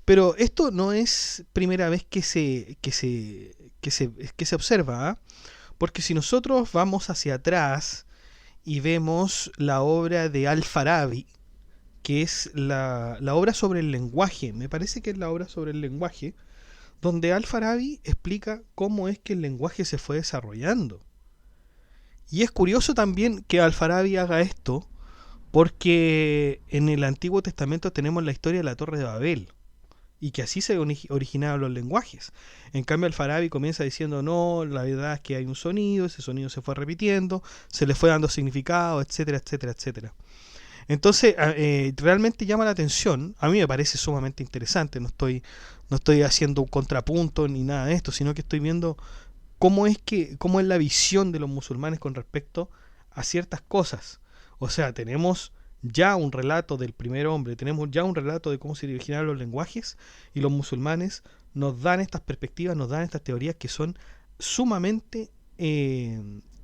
Pero esto no es primera vez que se observa, ¿eh? Porque si nosotros vamos hacia atrás y vemos la obra de Al-Farabi, que es la obra sobre el lenguaje, me parece que es la obra sobre el lenguaje, donde Al-Farabi explica cómo es que el lenguaje se fue desarrollando. Y es curioso también que Al-Farabi haga esto, porque en el Antiguo Testamento tenemos la historia de la Torre de Babel, y que así se originaron los lenguajes. En cambio, Al-Farabi comienza diciendo, no, la verdad es que hay un sonido, ese sonido se fue repitiendo, se le fue dando significado, etcétera, etcétera, etcétera. Entonces, realmente llama la atención, a mí me parece sumamente interesante, no estoy haciendo un contrapunto ni nada de esto, sino que estoy viendo cómo es la visión de los musulmanes con respecto a ciertas cosas. O sea, tenemos ya un relato del primer hombre, tenemos ya un relato de cómo se originaron los lenguajes, y los musulmanes nos dan estas perspectivas, nos dan estas teorías que son sumamente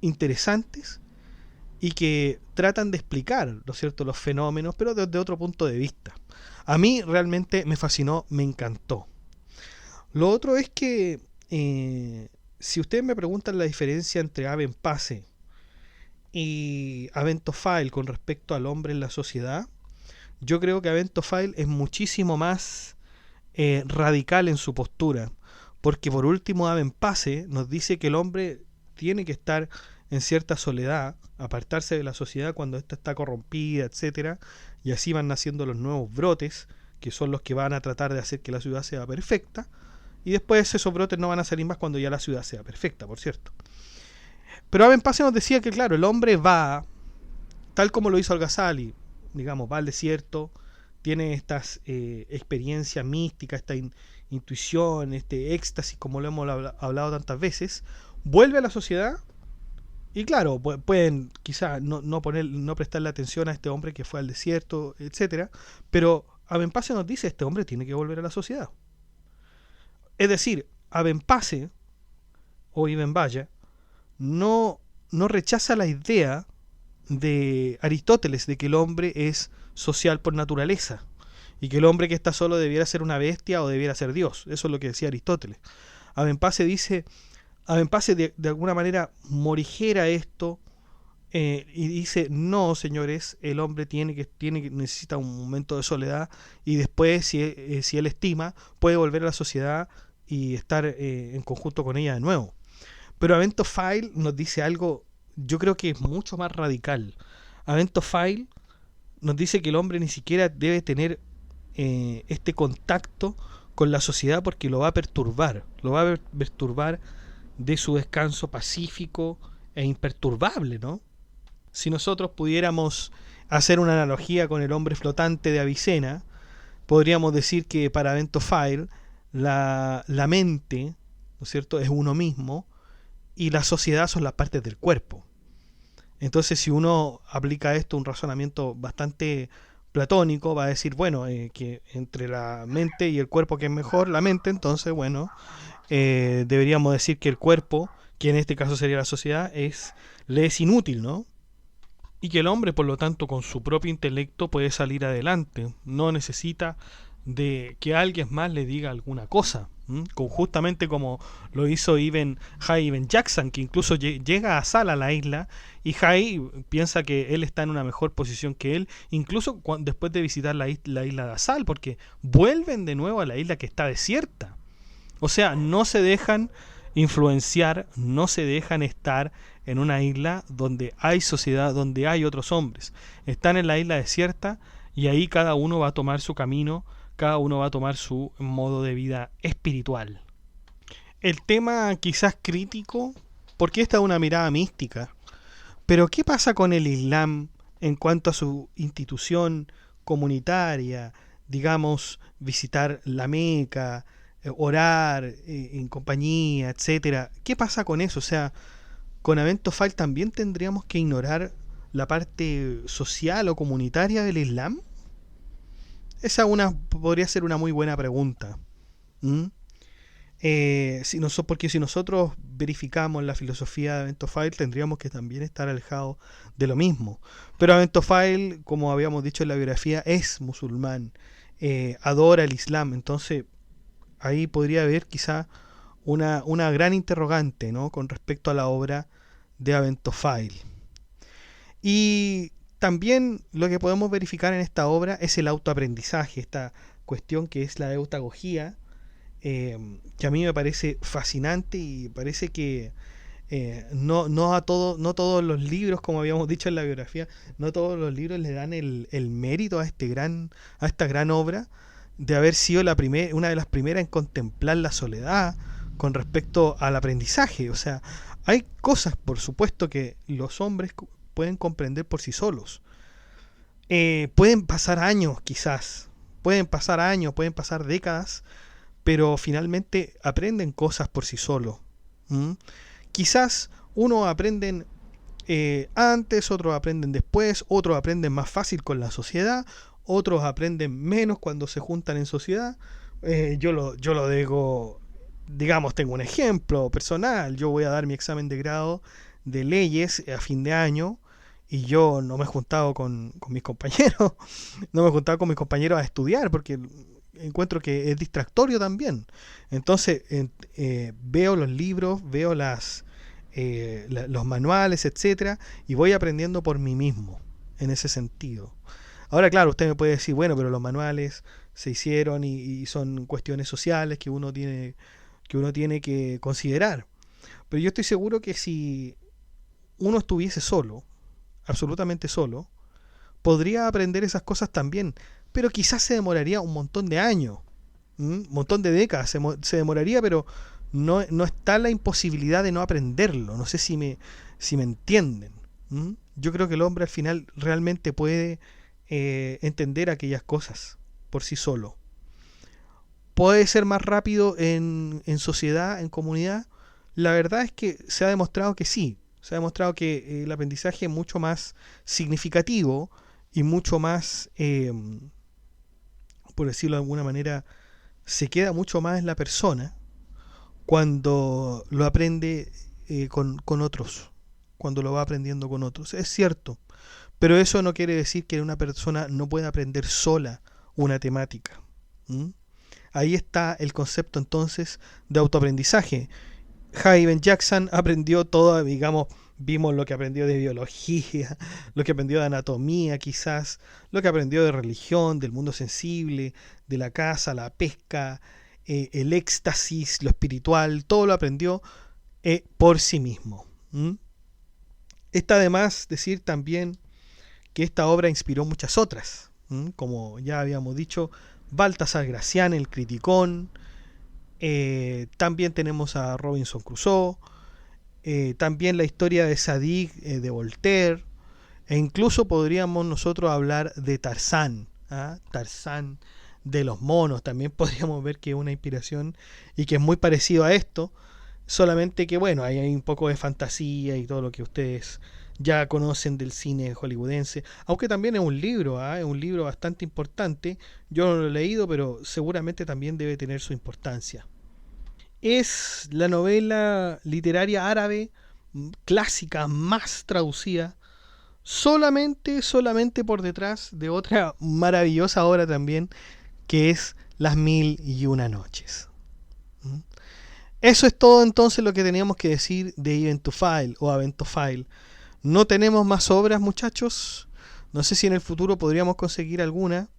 interesantes y que tratan de explicar, ¿no es cierto?, los fenómenos, pero desde otro punto de vista. A mí realmente me fascinó, me encantó. Lo otro es que si ustedes me preguntan la diferencia entre Aben Pace y Abentophile con respecto al hombre en la sociedad, yo creo que Abentophile es muchísimo más radical en su postura, porque por último Aben Pace nos dice que el hombre tiene que estar en cierta soledad, apartarse de la sociedad cuando ésta está corrompida, etcétera, y así van naciendo los nuevos brotes, que son los que van a tratar de hacer que la ciudad sea perfecta, y después esos brotes no van a salir más cuando ya la ciudad sea perfecta, por cierto. Pero Aben Pace nos decía que, claro, el hombre va, tal como lo hizo Al-Ghazali, digamos, va al desierto, tiene estas experiencias místicas, esta intuición, este éxtasis, como lo hemos hablado tantas veces, vuelve a la sociedad. Y claro, pueden quizá no prestarle atención a este hombre que fue al desierto, etcétera, pero Aben Pace nos dice, este hombre tiene que volver a la sociedad. Es decir, Aben Pace o Ibn Baya no rechaza la idea de Aristóteles de que el hombre es social por naturaleza y que el hombre que está solo debiera ser una bestia o debiera ser Dios. Eso es lo que decía Aristóteles. Aben Pace de alguna manera morigera esto y dice, no, señores, el hombre necesita un momento de soledad, y después, si él estima, puede volver a la sociedad y estar en conjunto con ella de nuevo. Pero Abentophile nos dice algo, yo creo que es mucho más radical. Abentophile nos dice que el hombre ni siquiera debe tener este contacto con la sociedad, porque lo va a perturbar de su descanso pacífico e imperturbable, ¿no? Si nosotros pudiéramos hacer una analogía con el hombre flotante de Avicena, podríamos decir que para Abentophile la mente, ¿no es cierto?, es uno mismo, y la sociedad son las partes del cuerpo. Entonces, si uno aplica esto un razonamiento bastante platónico, va a decir, bueno, que entre la mente y el cuerpo, que es mejor la mente, entonces, bueno, deberíamos decir que el cuerpo, que en este caso sería la sociedad, le es inútil, ¿no? Y que el hombre, por lo tanto, con su propio intelecto puede salir adelante, no necesita de que alguien más le diga alguna cosa, justamente como lo hizo Jay Ibn Jackson, que incluso llega a Sal a la isla, y Jay piensa que él está en una mejor posición que él, incluso después de visitar la isla de Asal, porque vuelven de nuevo a la isla que está desierta. O sea, no se dejan influenciar, no se dejan estar en una isla donde hay sociedad, donde hay otros hombres. Están en la isla desierta, y ahí cada uno va a tomar su camino, cada uno va a tomar su modo de vida espiritual. El tema quizás crítico, porque esta es una mirada mística, pero ¿qué pasa con el Islam en cuanto a su institución comunitaria? Digamos, visitar la Meca, orar en compañía, etcétera. ¿Qué pasa con eso? O sea, con Aventofile también tendríamos que ignorar la parte social o comunitaria del Islam. Podría ser una muy buena pregunta. ¿Mm? Porque si nosotros verificamos la filosofía de Aventofile, tendríamos que también estar alejados de lo mismo. Pero Aventofile, como habíamos dicho en la biografía, es musulmán, adora el Islam. Entonces ahí podría haber quizá una gran interrogante, ¿no?, con respecto a la obra de Aventofile. Y también lo que podemos verificar en esta obra es el autoaprendizaje, esta cuestión que es la eutagogía, que a mí me parece fascinante y parece que no todos los libros, como habíamos dicho en la biografía, no todos los libros le dan el mérito a esta gran obra de haber sido una de las primeras en contemplar la soledad con respecto al aprendizaje. O sea, hay cosas, por supuesto, que los hombres pueden comprender por sí solos. Pueden pasar años, quizás, pueden pasar décadas, pero finalmente aprenden cosas por sí solos. Quizás unos aprenden antes, otros aprenden después, otros aprenden más fácil con la sociedad, otros aprenden menos cuando se juntan en sociedad. Yo lo digo, digamos, tengo un ejemplo personal. Yo voy a dar mi examen de grado de leyes a fin de año y yo no me he juntado con mis compañeros, no me he juntado con mis compañeros a estudiar porque encuentro que es distractorio también. Entonces veo los libros, veo los manuales, etcétera, y voy aprendiendo por mí mismo en ese sentido. Ahora, claro, usted me puede decir, bueno, pero los manuales se hicieron y son cuestiones sociales que uno tiene que considerar. Pero yo estoy seguro que si uno estuviese solo, absolutamente solo, podría aprender esas cosas también, pero quizás se demoraría un montón de años, un montón de décadas, se demoraría, pero no está la imposibilidad de no aprenderlo. No sé si me entienden. Yo creo que el hombre al final realmente puede entender aquellas cosas por sí solo. ¿Puede ser más rápido en sociedad, en comunidad? La verdad es que se ha demostrado que sí. Se ha demostrado que el aprendizaje es mucho más significativo y mucho más, por decirlo de alguna manera, se queda mucho más en la persona cuando lo aprende con otros, cuando lo va aprendiendo con otros. Es cierto, pero eso no quiere decir que una persona no pueda aprender sola una temática. Ahí está el concepto entonces de autoaprendizaje. Hayden Jackson aprendió todo, digamos, vimos lo que aprendió de biología, lo que aprendió de anatomía quizás, lo que aprendió de religión, del mundo sensible, de la caza, la pesca, el éxtasis, lo espiritual, todo lo aprendió por sí mismo. Está además decir también que esta obra inspiró muchas otras, como ya habíamos dicho, Baltasar Gracián, el criticón, también tenemos a Robinson Crusoe, también la historia de Zadig de Voltaire, e incluso podríamos nosotros hablar de Tarzán, Tarzán de los monos, también podríamos ver que es una inspiración y que es muy parecido a esto, solamente que bueno, ahí hay un poco de fantasía y todo lo que ustedes ya conocen del cine hollywoodense, aunque también es un libro, es un libro bastante importante. Yo no lo he leído, pero seguramente también debe tener su importancia. Es la novela literaria árabe clásica más traducida, solamente por detrás de otra maravillosa obra también, que es Las Mil y Una Noches. Eso es todo entonces lo que teníamos que decir de Eventofile o Aventofile. No tenemos más obras, muchachos. No sé si en el futuro podríamos conseguir alguna,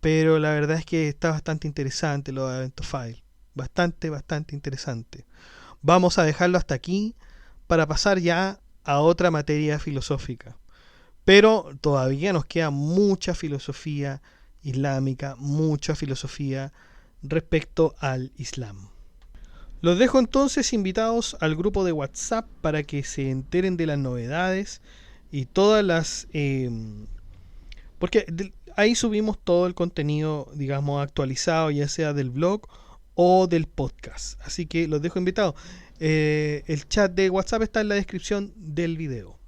pero la verdad es que está bastante interesante lo de Aventofile. Bastante interesante. Vamos a dejarlo hasta aquí para pasar ya a otra materia filosófica. Pero todavía nos queda mucha filosofía islámica, mucha filosofía respecto al Islam. Los dejo entonces invitados al grupo de WhatsApp para que se enteren de las novedades y todas las... porque ahí subimos todo el contenido, digamos, actualizado, ya sea del blog o del podcast. Así que los dejo invitados. El chat de WhatsApp está en la descripción del video.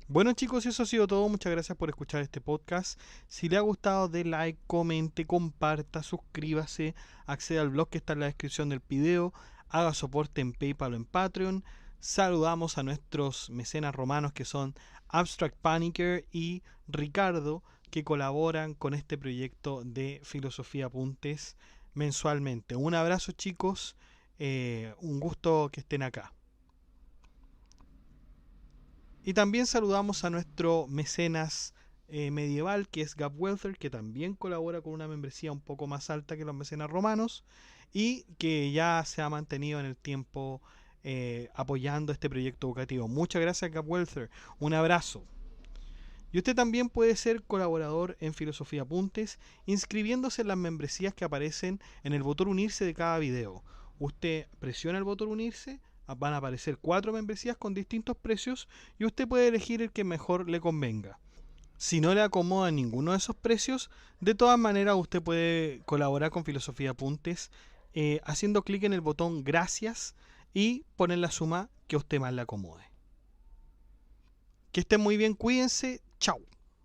Bueno chicos, eso ha sido todo. Muchas gracias por escuchar este podcast. Si le ha gustado, dé like, comente, comparta, suscríbase, acceda al blog que está en la descripción del video, haga soporte en PayPal o en Patreon. Saludamos a nuestros mecenas romanos que son Abstract Panicker y Ricardo, que colaboran con este proyecto de Filosofía Apuntes mensualmente. Un abrazo chicos, un gusto que estén acá. Y también saludamos a nuestro mecenas medieval, que es Gab Welther, que también colabora con una membresía un poco más alta que los mecenas romanos y que ya se ha mantenido en el tiempo apoyando este proyecto educativo. Muchas gracias, Gab Welther. Un abrazo. Y usted también puede ser colaborador en Filosofía Apuntes inscribiéndose en las membresías que aparecen en el botón unirse de cada video. Usted presiona el botón unirse, van a aparecer 4 membresías con distintos precios y usted puede elegir el que mejor le convenga. Si no le acomoda ninguno de esos precios, de todas maneras usted puede colaborar con Filosofía Apuntes haciendo clic en el botón gracias y poner la suma que a usted más le acomode. Que estén muy bien, cuídense, chao.